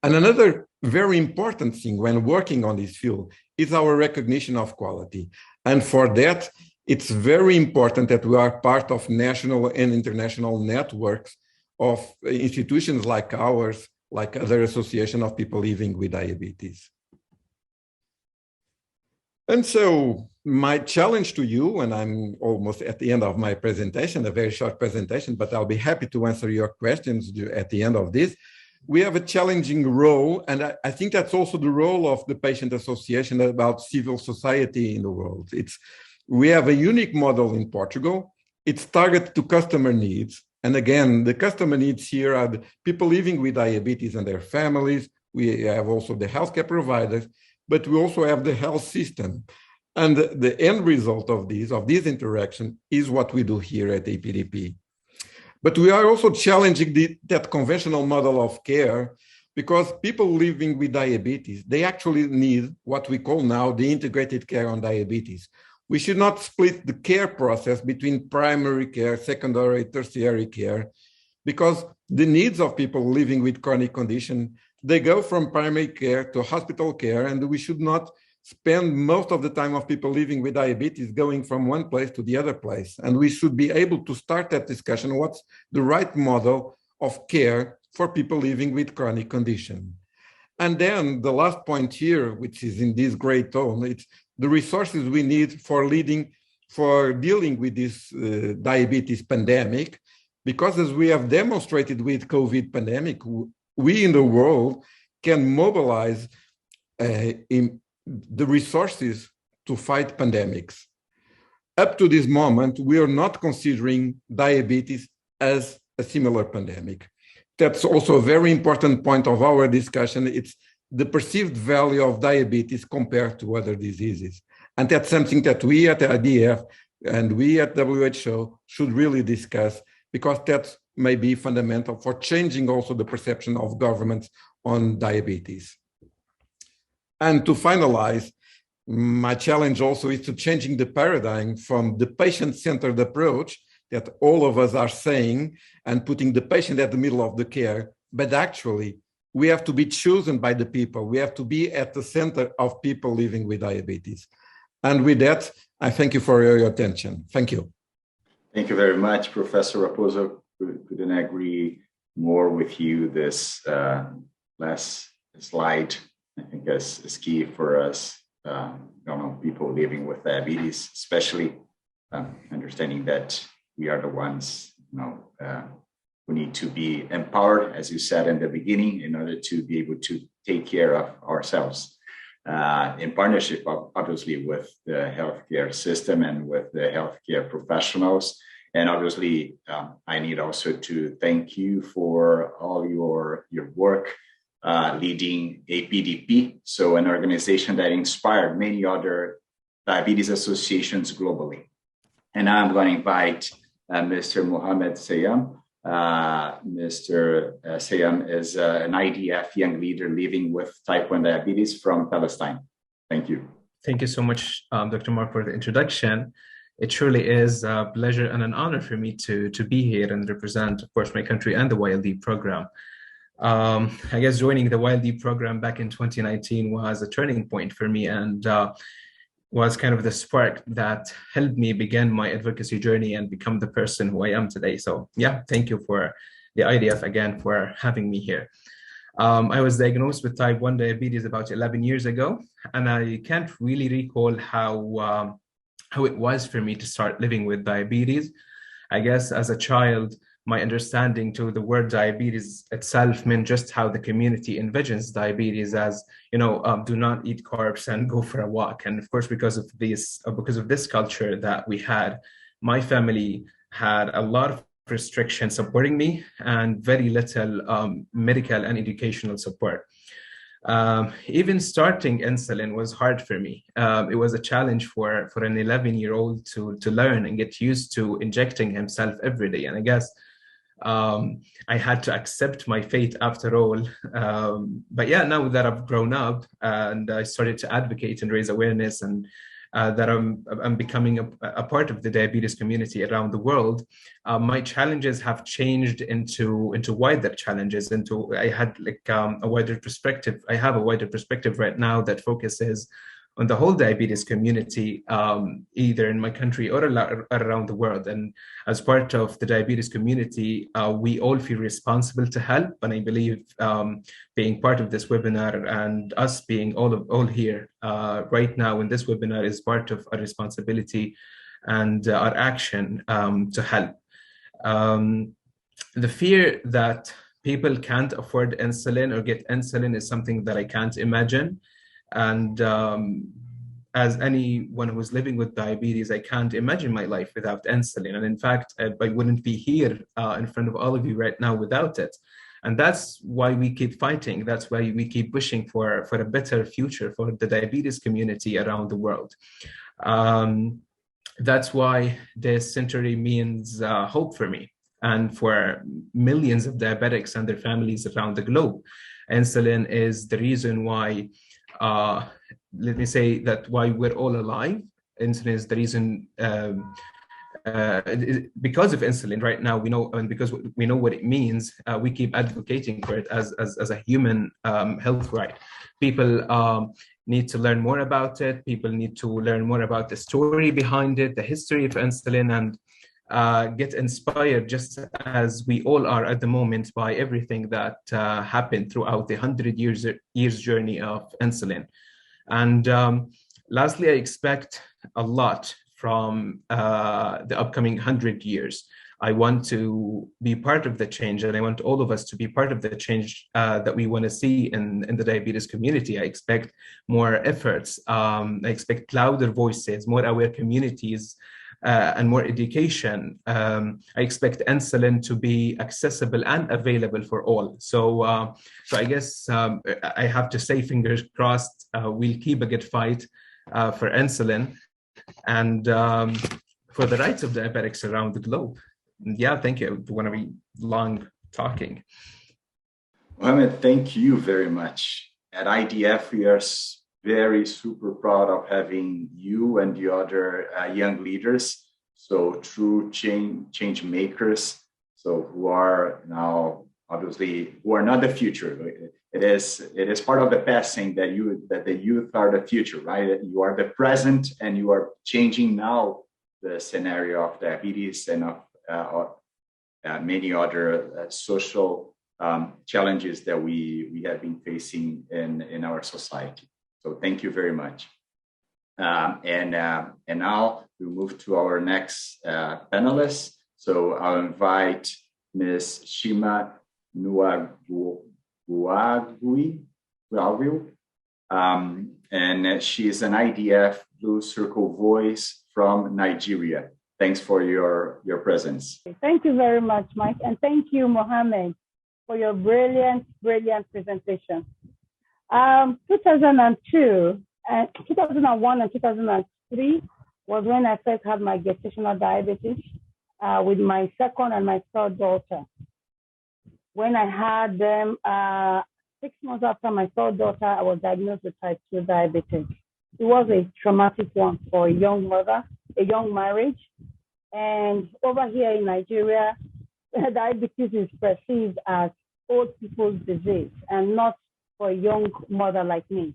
And another very important thing when working on this field is our recognition of quality. And for that, it's very important that we are part of national and international networks of institutions like ours, like other association of people living with diabetes. And so my challenge to you, and I'm almost at the end of my presentation, a very short presentation, but I'll be happy to answer your questions at the end of this. We have a challenging role, and I think that's also the role of the patient association about civil society in the world. We have a unique model in Portugal. It's targeted to customer needs. And again, the customer needs here are the people living with diabetes and their families. We have also the healthcare providers, but we also have the health system. And the end result of this interaction is what we do here at APDP. But we are also challenging that conventional model of care, because people living with diabetes, they actually need what we call now the integrated care on diabetes. We should not split the care process between primary care, secondary, tertiary care, because the needs of people living with chronic condition, they go from primary care to hospital care, and we should not spend most of the time of people living with diabetes going from one place to the other place. And we should be able to start that discussion, what's the right model of care for people living with chronic condition. And then the last point here, which is in this great tone, it's the resources we need for dealing with this diabetes pandemic, because as we have demonstrated with COVID pandemic, we in the world can mobilize the resources to fight pandemics. Up to this moment, we are not considering diabetes as a similar pandemic. That's also a very important point of our discussion. It's the perceived value of diabetes compared to other diseases. And that's something that we at IDF and we at WHO should really discuss, because that may be fundamental for changing also the perception of governments on diabetes. And to finalize, my challenge also is to changing the paradigm from the patient-centered approach that all of us are saying and putting the patient at the middle of the care, but actually we have to be chosen by the people. We have to be at the center of people living with diabetes. And with that, I thank you for your attention. Thank you. Thank you very much, Professor Raposo. Couldn't agree more with you. This last slide I think is key for us, people living with diabetes, especially understanding that we are the ones, who need to be empowered, as you said in the beginning, in order to be able to take care of ourselves. In partnership, obviously, with the healthcare system and with the healthcare professionals. And obviously, I need also to thank you for all your work leading APDP, so an organization that inspired many other diabetes associations globally. And now I'm going to invite Mr. Mohammed Sayam. Mr. Sayam is an IDF young leader living with type 1 diabetes from Palestine. Thank you. Thank you so much, Dr. Mark, for the introduction. It truly is a pleasure and an honor for me to be here and represent, of course, my country and the YLD program. I guess joining the YLD program back in 2019 was a turning point for me and was kind of the spark that helped me begin my advocacy journey and become the person who I am today. So yeah, thank you for the IDF again for having me here. I was diagnosed with type 1 diabetes about 11 years ago, and I can't really recall how it was for me to start living with diabetes. I guess as a child, my understanding to the word diabetes itself meant just how the community envisions diabetes as, do not eat carbs and go for a walk. And of course, because of this culture that we had, my family had a lot of restrictions supporting me and very little medical and educational support. Even starting insulin was hard for me. It was a challenge for an 11-year-old to learn and get used to injecting himself every day. And I guess I had to accept my fate after all. But yeah, now that I've grown up and I started to advocate and raise awareness and that I'm becoming a part of the diabetes community around the world, my challenges have changed into wider challenges. I had a wider perspective. I have a wider perspective right now that focuses on the whole diabetes community, either in my country or around the world. And as part of the diabetes community, we all feel responsible to help. And I believe being part of this webinar and us being all here right now in this webinar is part of our responsibility and our action to help. The fear that people can't afford insulin or get insulin is something that I can't imagine. And as anyone who's living with diabetes, I can't imagine my life without insulin. And in fact, I wouldn't be here in front of all of you right now without it. And that's why we keep fighting. That's why we keep pushing for a better future for the diabetes community around the world. That's why this centenary means hope for me and for millions of diabetics and their families around the globe. Insulin is the reason why let me say that why we're all alive. Insulin is the reason because of insulin right now we know, and because we know what it means, we keep advocating for it as a human health right. People need to learn more about it. People need to learn more about the story behind it, the history of insulin, and get inspired just as we all are at the moment by everything that happened throughout the 100 years journey of insulin. And lastly, I expect a lot from the upcoming 100 years. I want to be part of the change, and I want all of us to be part of the change that we want to see in the diabetes community. I expect more efforts. I expect louder voices, more aware communities, and more education. I expect insulin to be accessible and available for all. So I guess I have to say, fingers crossed, we'll keep a good fight for insulin and for the rights of diabetics around the globe. Yeah, thank you. I don't want to be long talking. Mohammed, thank you very much. At IDF, we are very super proud of having you and the other young leaders, so true change makers, so who are now obviously who are not the future. It is part of the past saying that the youth are the future, right? You are the present, and you are changing now the scenario of diabetes and of many other social challenges that we have been facing in our society. So thank you very much. And now we move to our next panelist. So I'll invite Ms. Shima Nuaguagui, and she is an IDF Blue Circle voice from Nigeria. Thanks for your presence. Thank you very much, Mike, and thank you, Mohammed, for your brilliant presentation. 2001 and 2003 was when I first had my gestational diabetes with my second and my third daughter. When I had them 6 months after my third daughter, I was diagnosed with type 2 diabetes. It was a traumatic one for a young mother, a young marriage. And over here in Nigeria, diabetes is perceived as old people's disease and not for a young mother like me.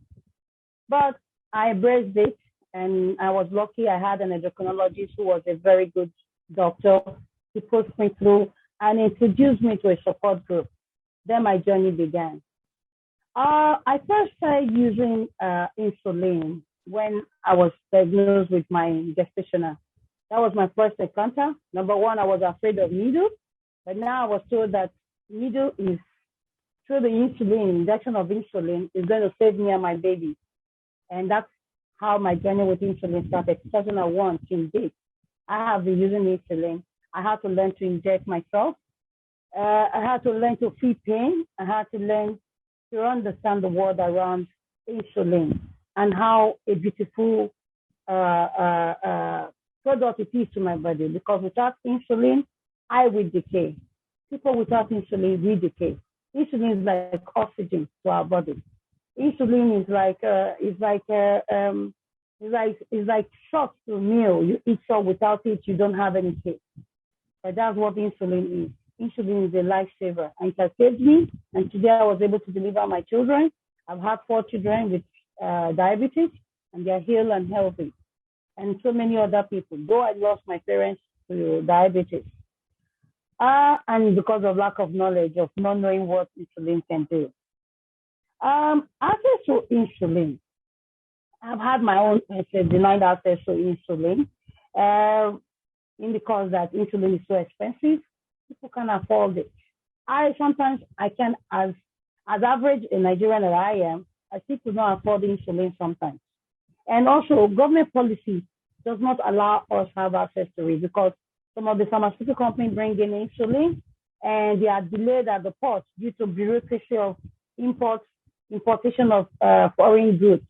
But I embraced it, and I was lucky. I had an endocrinologist who was a very good doctor. He pushed me through and introduced me to a support group. Then my journey began. I first started using insulin when I was diagnosed with my gestational. That was my first encounter. Number one, I was afraid of needle, but now I was told that needle is, through the insulin, injection of insulin is going to save me and my baby. And that's how my journey with insulin started, 2001 till date. I have been using insulin. I had to learn to inject myself. I had to learn to feel pain. I had to learn to understand the world around insulin and how a beautiful product it is to my body. Because without insulin, I will decay. People without insulin will decay. Insulin is like oxygen to our body. Insulin is like salt to meal. You eat salt, without it, you don't have any taste. But that's what insulin is. Insulin is a lifesaver, and it has saved me. And today I was able to deliver my children. I've had 4 children with diabetes, and they're healed and healthy. And so many other people, though I lost my parents to diabetes. And because of lack of knowledge, of not knowing what insulin can do. Access to insulin. I've had my own denied access to insulin in the cause that insulin is so expensive. People can't afford it. I can, as average a Nigerian that I am, I still could not afford insulin sometimes. And also, government policy does not allow us to have access to it because some of the pharmaceutical companies bring in insulin and they are delayed at the port due to bureaucracy of importation of foreign goods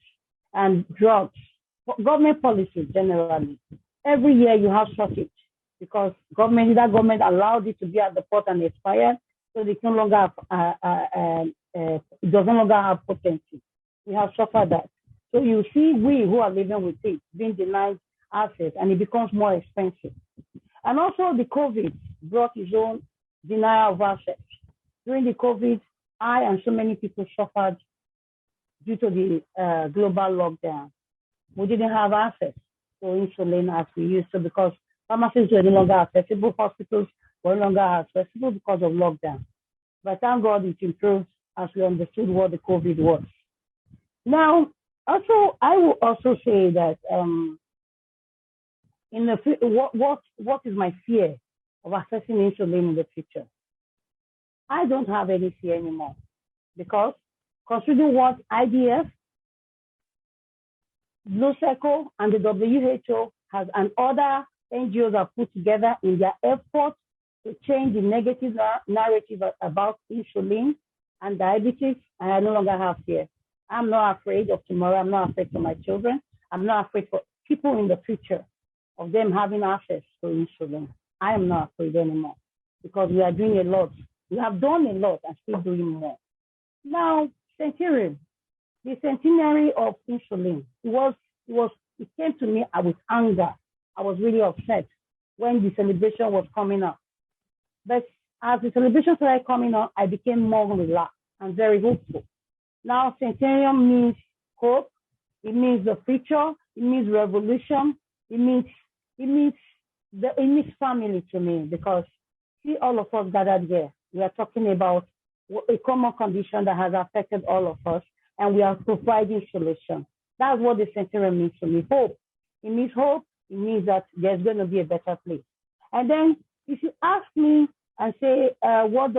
and drugs. Government policy generally. Every year you have shortage because that government allowed it to be at the port and expired, so it no longer it does no longer have potency. We have suffered that. So you see, we who are living with it being denied access, and it becomes more expensive. And also the COVID brought its own denial of access. During the COVID, I and so many people suffered due to the global lockdown. We didn't have access to insulin as we used to because pharmacies were no longer accessible, hospitals were no longer accessible because of lockdown. But thank God it improved as we understood what the COVID was. Now, also, I will also say that what is my fear of accessing insulin in the future? I don't have any fear anymore because considering what IDF, Blue Circle, and the WHO has and other NGOs have put together in their effort to change the negative narrative about insulin and diabetes, and I no longer have fear. I'm not afraid of tomorrow. I'm not afraid for my children. I'm not afraid for people in the future of them having access to insulin. I am not afraid anymore because we are doing a lot. We have done a lot and still doing more. Now, centenary, the centenary of insulin, it came to me with anger. I was really upset when the celebration was coming up. But as the celebration started coming up, I became more relaxed and very hopeful. Now, centenary means hope. It means the future. It means revolution. It means family to me because see all of us gathered here. We are talking about a common condition that has affected all of us, and we are providing solutions. That's what the centenary means to me. Hope. It means hope. It means that there's going to be a better place. And then if you ask me and say, what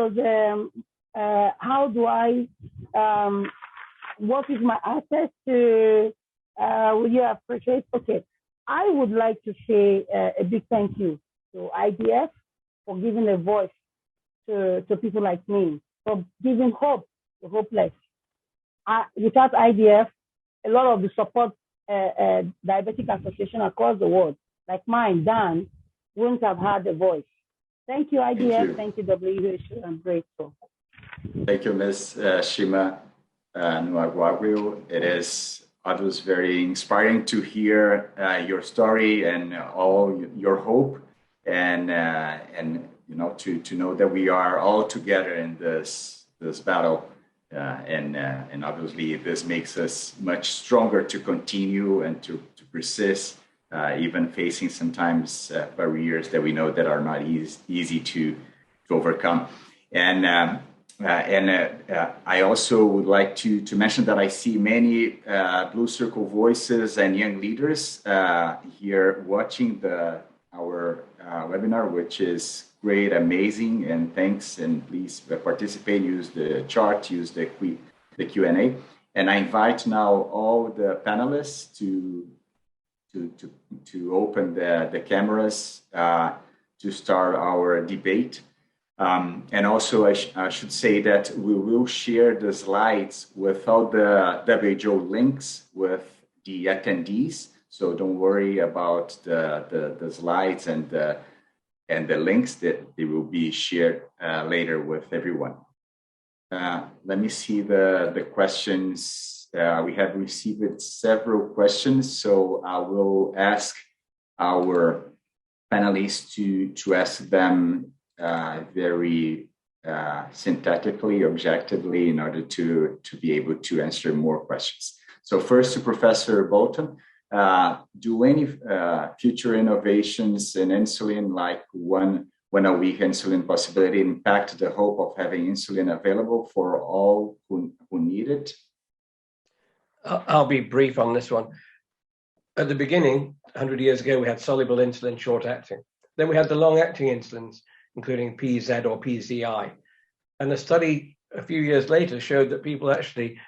is my access to, will you appreciate? Okay, I would like to say a big thank you to IDF for giving a voice to people like me, for giving hope to hopeless. Without IDF, a lot of the support diabetic association across the world, like mine, Dan, wouldn't have had a voice. Thank you, IDF. Thank you, WHO. I'm grateful. Thank you, Ms. Shima Nwagwagu. It was very inspiring to hear your story and all your hope, and to know that we are all together in this battle. And obviously this makes us much stronger to continue and to persist, even facing sometimes barriers that we know that are not easy to overcome. And I also would like to mention that I see many Blue Circle voices and young leaders here watching our webinar, which is great, amazing, and thanks. And please participate, use the chart, use the Q&A. And I invite now all the panelists to open the cameras to start our debate. And also I should say that we will share the slides with all the WHO links with the attendees. So don't worry about the slides and the links that they will be shared later with everyone. Let me see the questions. We have received several questions, so I will ask our panelists to ask them very synthetically, objectively, in order to be able to answer more questions. So first to Professor Bolton. Do any future innovations in insulin, like one a week insulin possibility, impact the hope of having insulin available for all who need it? I'll be brief on this one. At the beginning, 100 years ago, we had soluble insulin, short-acting. Then we had the long-acting insulins, including PZ or PZI. And the study a few years later showed that people actually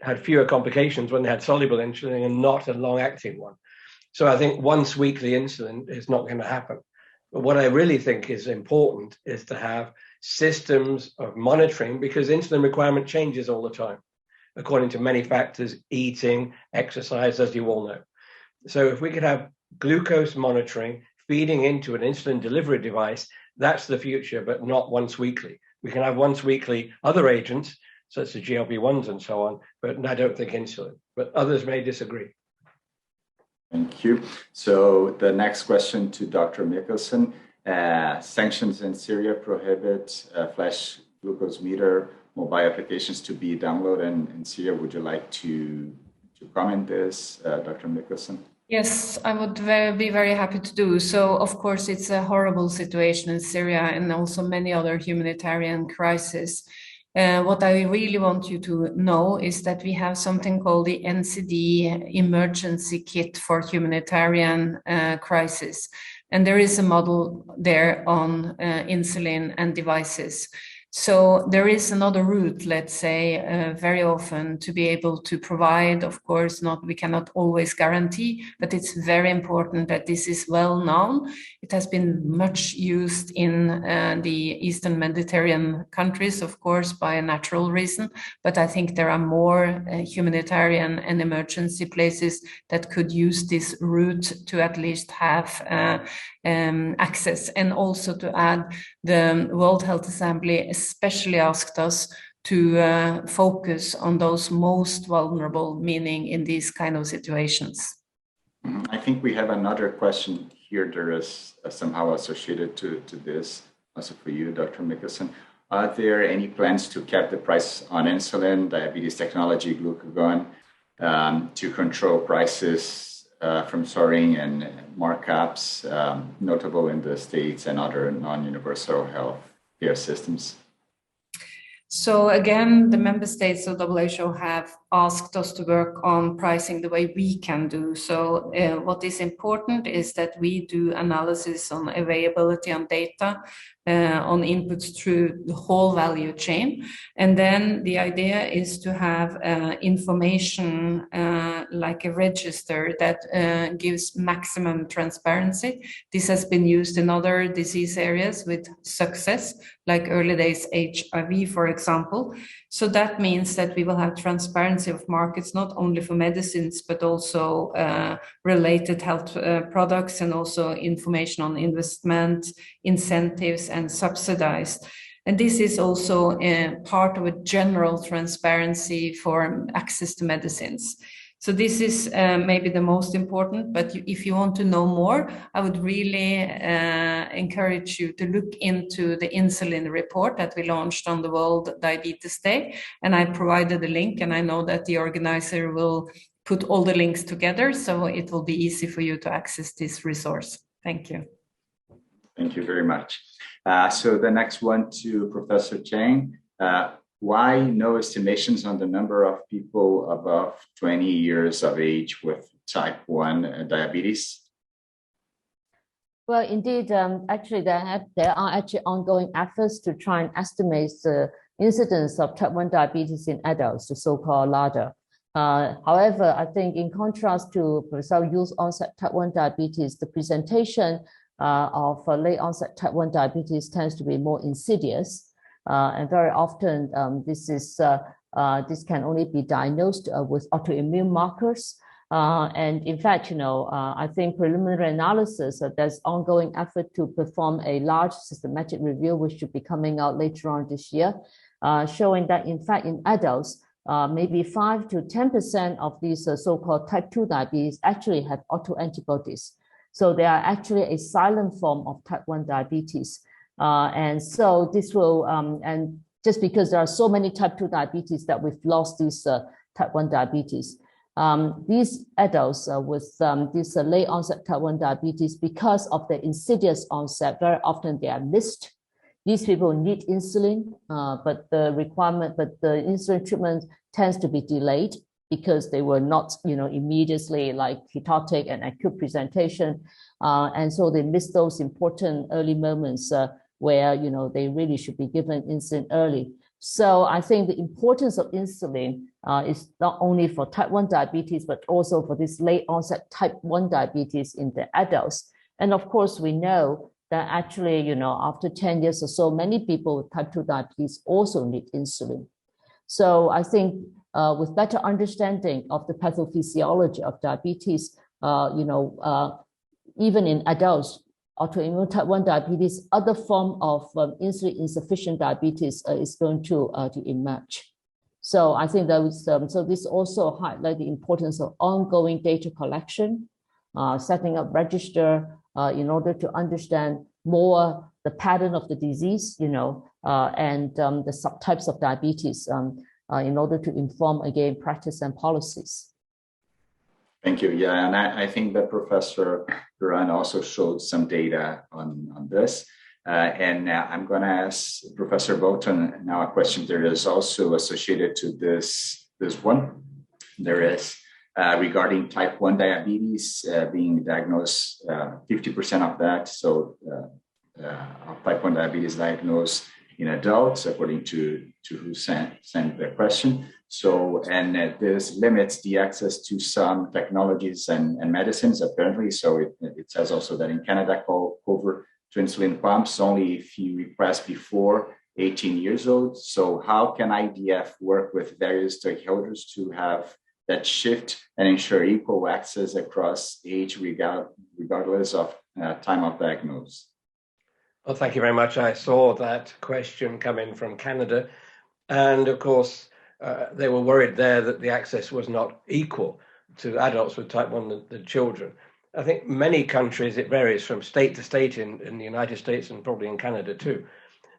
had fewer complications when they had soluble insulin and not a long-acting one. So I think once weekly insulin is not going to happen. But what I really think is important is to have systems of monitoring, because insulin requirement changes all the time, according to many factors, eating, exercise, as you all know. So if we could have glucose monitoring feeding into an insulin delivery device, that's the future, but not once weekly. We can have once weekly other agents, such as GLP-1s and so on, but I don't think insulin. But others may disagree. Thank you. So the next question to Dr. Nicholson. Sanctions in Syria prohibit flash glucose meter mobile applications to be downloaded in Syria. Would you like to comment this, Dr. Nicholson? Yes, I would be very happy to do. So, of course, it's a horrible situation in Syria and also many other humanitarian crises. What I really want you to know is that we have something called the NCD Emergency Kit for Humanitarian Crisis. And there is a model there on insulin and devices. So there is another route, let's say, very often to be able to provide. Of course, we cannot always guarantee, but it's very important that this is well known. It has been much used in the Eastern Mediterranean countries, of course, by a natural reason. But I think there are more humanitarian and emergency places that could use this route to at least have access. And also to add, the World Health Assembly especially asked us to focus on those most vulnerable, meaning in these kind of situations. I think we have another question here that is somehow associated to this, also for you, Dr. Nicholson. Are there any plans to cap the price on insulin, diabetes technology, glucagon, to control prices from soaring and markups, notable in the States and other non-universal health care systems? So again, the member states of WHO have asked us to work on pricing the way we can do. So what is important is that we do analysis on availability on data, on inputs through the whole value chain. And then the idea is to have information like a register that gives maximum transparency. This has been used in other disease areas with success, like early days HIV, for example. So that means that we will have transparency of markets, not only for medicines, but also related health products, and also information on investment, incentives, and subsidized. And this is also part of a general transparency for access to medicines. So this is maybe the most important, but if you want to know more, I would really encourage you to look into the insulin report that we launched on the World Diabetes Day. And I provided a link, and I know that the organizer will put all the links together, so it will be easy for you to access this resource. Thank you. Thank you very much. So the next one to Professor Chang. Why no estimations on the number of people above 20 years of age with type 1 diabetes? Well, indeed, actually, there are actually ongoing efforts to try and estimate the incidence of type 1 diabetes in adults, the so-called LADA. However, I think in contrast to youth onset type 1 diabetes, the presentation of late onset type 1 diabetes tends to be more insidious. And very often this can only be diagnosed with autoimmune markers. And in fact, I think preliminary analysis, there's ongoing effort to perform a large systematic review, which should be coming out later on this year, showing that in fact in adults, maybe 5 to 10% of these so-called type 2 diabetes actually have autoantibodies. So they are actually a silent form of type 1 diabetes. And so this will, and just because there are so many type 2 diabetes that we've lost these type 1 diabetes. These adults with this late onset type 1 diabetes, because of the insidious onset, very often they are missed. These people need insulin, but the insulin treatment tends to be delayed because they were not, immediately like ketotic and acute presentation. And so they miss those important early moments where, they really should be given insulin early. So I think the importance of insulin is not only for type 1 diabetes, but also for this late onset type 1 diabetes in the adults. And of course, we know that actually, after 10 years or so, many people with type 2 diabetes also need insulin. So I think with better understanding of the pathophysiology of diabetes, even in adults, autoimmune type 1 diabetes, other form of insulin insufficient diabetes is going to emerge. So I think that was, so this also highlights the importance of ongoing data collection, setting up register in order to understand more the pattern of the disease, and the subtypes of diabetes in order to inform, again, practice and policies. Thank you. Yeah, and I think that Professor Duran also showed some data on this. And I'm going to ask Professor Bolton now a question that is also associated to this one. There is regarding type 1 diabetes being diagnosed, 50% of that. So type 1 diabetes diagnosed in adults, according to who sent the question. So, and this limits the access to some technologies and medicines, apparently. So it says also that in Canada, cover to insulin pumps only if you request before 18 years old. So how can IDF work with various stakeholders to have that shift and ensure equal access across age regardless of time of diagnosis? Well, thank you very much. I saw that question come in from Canada. And of course, they were worried there that the access was not equal to adults with type 1 than children. I think many countries, it varies from state to state in the United States and probably in Canada too.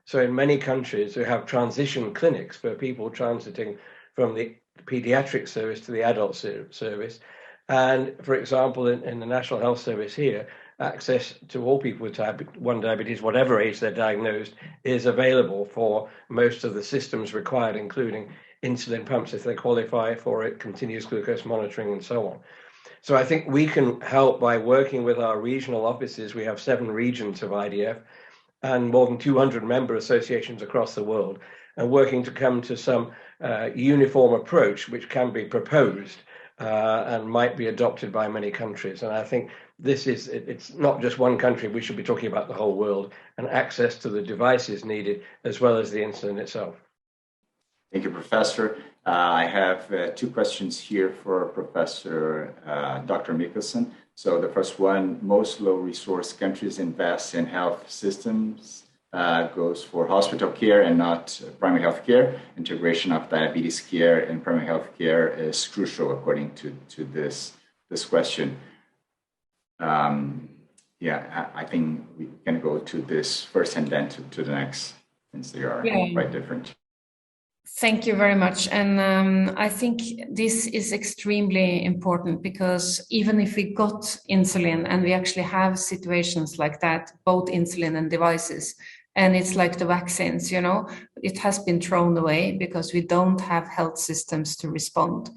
So in many countries, we have transition clinics for people transiting from the pediatric service to the adult service. And for example, in the National Health Service here, access to all people with type 1 diabetes, whatever age they're diagnosed, is available for most of the systems required, including insulin pumps if they qualify for it, continuous glucose monitoring, and so on. So I think we can help by working with our regional offices. We have 7 regions of IDF and more than 200 member associations across the world, and working to come to some uniform approach which can be proposed and might be adopted by many countries. And I think it's not just one country. We should be talking about the whole world, and access to the devices needed as well as the insulin itself. Thank you, Professor. I have 2 questions here for Professor Dr. Nicholson. So the first one, most low-resource countries invest in health systems, goes for hospital care and not primary health care. Integration of diabetes care and primary health care is crucial, according to this question. I think we can go to this first and then to the next, since they are quite different. Thank you very much. And I think this is extremely important, because even if we got insulin, and we actually have situations like that, both insulin and devices, and it's like the vaccines, it has been thrown away because we don't have health systems to respond.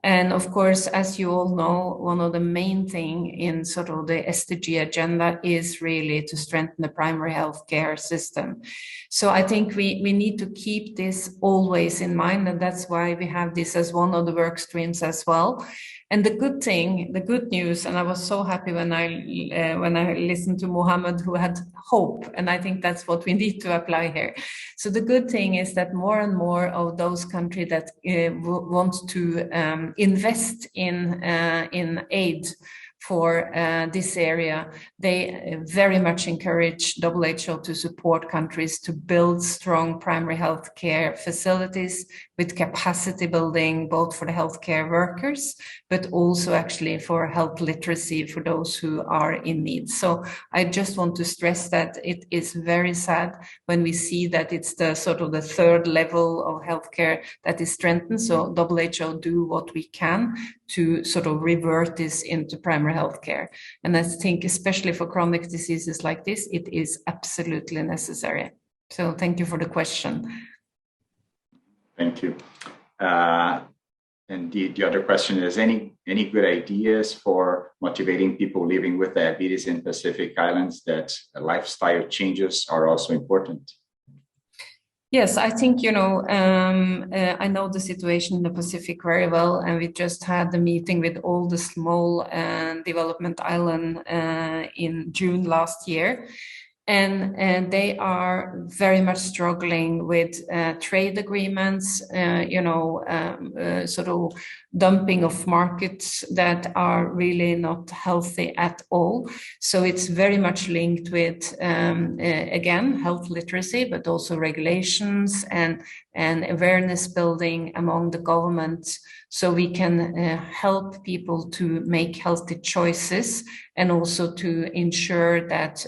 And of course, as you all know, one of the main things in sort of the SDG agenda is really to strengthen the primary health care system. So I think we need to keep this always in mind, and that's why we have this as one of the work streams as well. And the good news, and I was so happy when I listened to Mohammed, who had hope, and I think that's what we need to apply here. So the good thing is that more and more of those countries that want to invest in aid for this area, they very much encourage WHO to support countries to build strong primary health care facilities with capacity building, both for the healthcare workers, but also actually for health literacy for those who are in need. So I just want to stress that it is very sad when we see that it's the sort of the third level of healthcare that is strengthened. So WHO do what we can to sort of revert this into primary healthcare. And I think especially for chronic diseases like this, it is absolutely necessary. So thank you for the question. Thank you. And the other question is, any good ideas for motivating people living with diabetes in Pacific Islands that lifestyle changes are also important? Yes, I think, I know the situation in the Pacific very well, and we just had the meeting with all the small development island in June last year. And they are very much struggling with trade agreements, sort of dumping of markets that are really not healthy at all. So it's very much linked with, again, health literacy, but also regulations and awareness building among the government, so we can help people to make healthy choices, and also to ensure that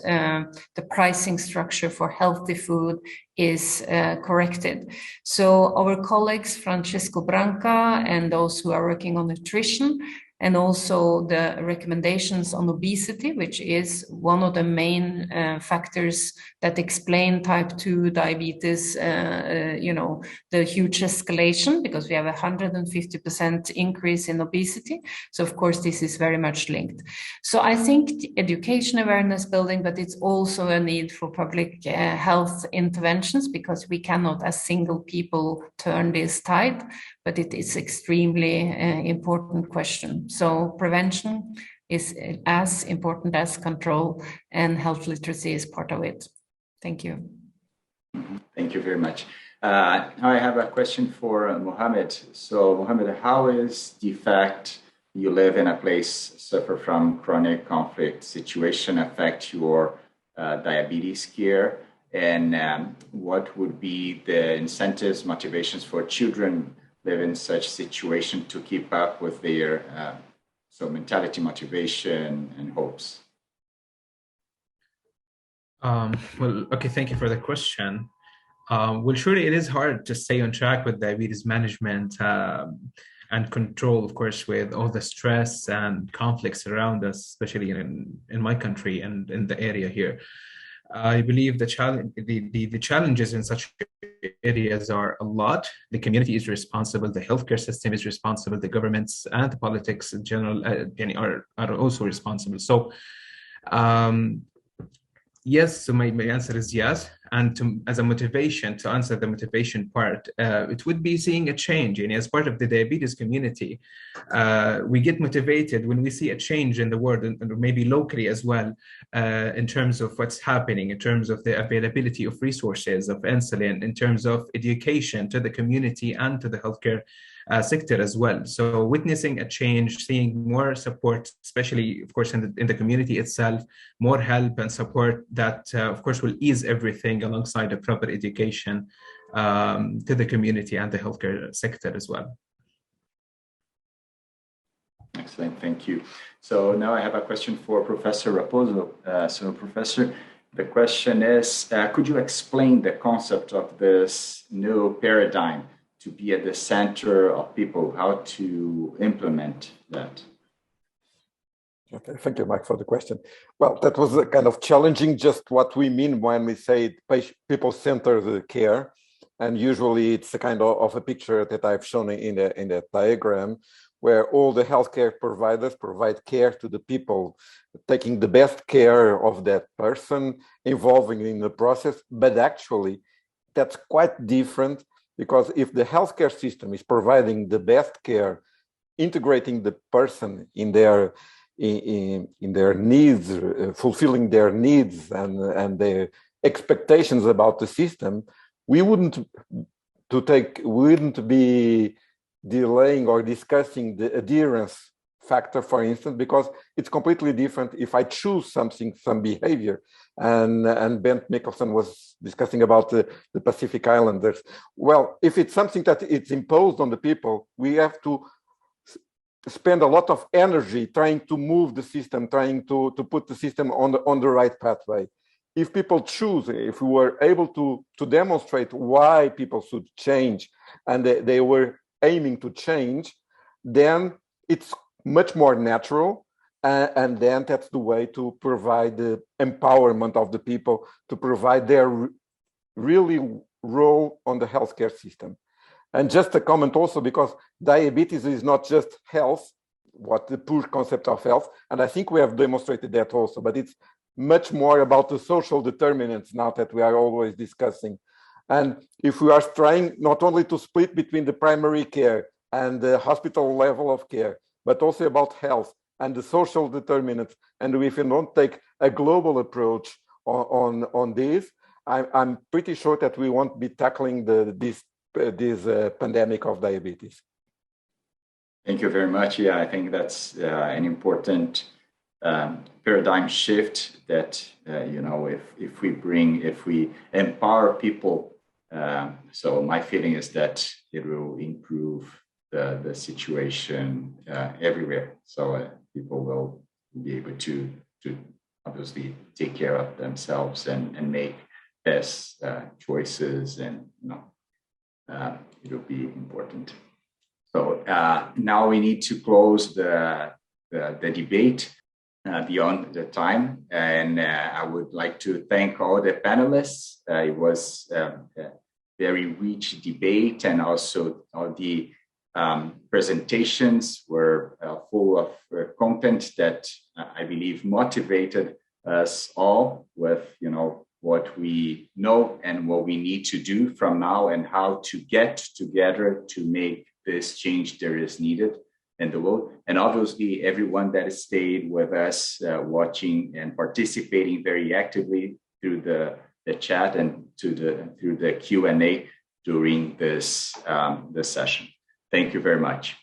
the pricing structure for healthy food is corrected. So our colleagues, Francisco Branca, and those who are working on nutrition, and also the recommendations on obesity, which is one of the main factors that explain type 2 diabetes, the huge escalation, because we have 150% increase in obesity. So of course, this is very much linked. So I think education, awareness building, but it's also a need for public health interventions, because we cannot as single people turn this tide, but it is extremely important question. So prevention is as important as control, and health literacy is part of it. Thank you. Thank you very much. Now I have a question for Mohammed. So Mohammed, how is the fact you live in a place suffer from chronic conflict situation affect your diabetes care? And what would be the incentives, motivations for children live in such situation to keep up with their mentality, motivation, and hopes? Thank you for the question. Surely it is hard to stay on track with diabetes management. and control, of course, with all the stress and conflicts around us, especially in my country and in the area here. I believe the challenges in such areas are a lot. The community is responsible, the healthcare system is responsible, the governments and the politics in general are also responsible. So yes, so my answer is yes. And as a motivation, to answer the motivation part, it would be seeing a change. And as part of the diabetes community, we get motivated when we see a change in the world, and maybe locally as well, in terms of what's happening, in terms of the availability of resources, of insulin, in terms of education to the community and to the healthcare sector as well. So witnessing a change, seeing more support, especially, of course, in the community itself, more help and support that, of course, will ease everything alongside a proper education to the community and the healthcare sector as well. Excellent, thank you. So now I have a question for Professor Raposo. So Professor, the question is, could you explain the concept of this new paradigm to be at the center of people, how to implement that? Okay, thank you, Mike, for the question. Well, that was kind of challenging, just what we mean when we say people-centered care. And usually it's a kind of a picture that I've shown in the diagram, where all the healthcare providers provide care to the people, taking the best care of that person, involving in the process. But actually, that's quite different, because if the healthcare system is providing the best care, integrating the person in their needs, fulfilling their needs and their expectations about the system, we wouldn't be delaying or discussing the adherence factor, for instance, because it's completely different if I choose something, some behavior. And Ben Nicholson was discussing about the Pacific Islanders. Well, if it's something that it's imposed on the people, we have to spend a lot of energy trying to move the system, trying to put the system on the right pathway. If people choose, if we were able to demonstrate why people should change, and they were aiming to change, then it's much more natural. And then that's the way to provide the empowerment of the people, to provide their really role on the healthcare system. And just a comment also, because diabetes is not just health, what the poor concept of health, and I think we have demonstrated that also, but it's much more about the social determinants now that we are always discussing. And if we are trying not only to split between the primary care and the hospital level of care, but also about health and the social determinants, and if you don't take a global approach on this, I'm pretty sure that we won't be tackling this pandemic of diabetes. Thank you very much. Yeah, I think that's an important paradigm shift that, if we empower people, so my feeling is that it will improve the situation everywhere. So people will be able to obviously take care of themselves and make best choices, and it will be important. So now we need to close the debate beyond the time, and I would like to thank all the panelists. It was a very rich debate, and also all the presentations were full of content that I believe motivated us all with, what we know and what we need to do from now, and how to get together to make this change that is needed in the world. And obviously everyone that stayed with us, watching and participating very actively through the chat and through the Q&A during this session. Thank you very much.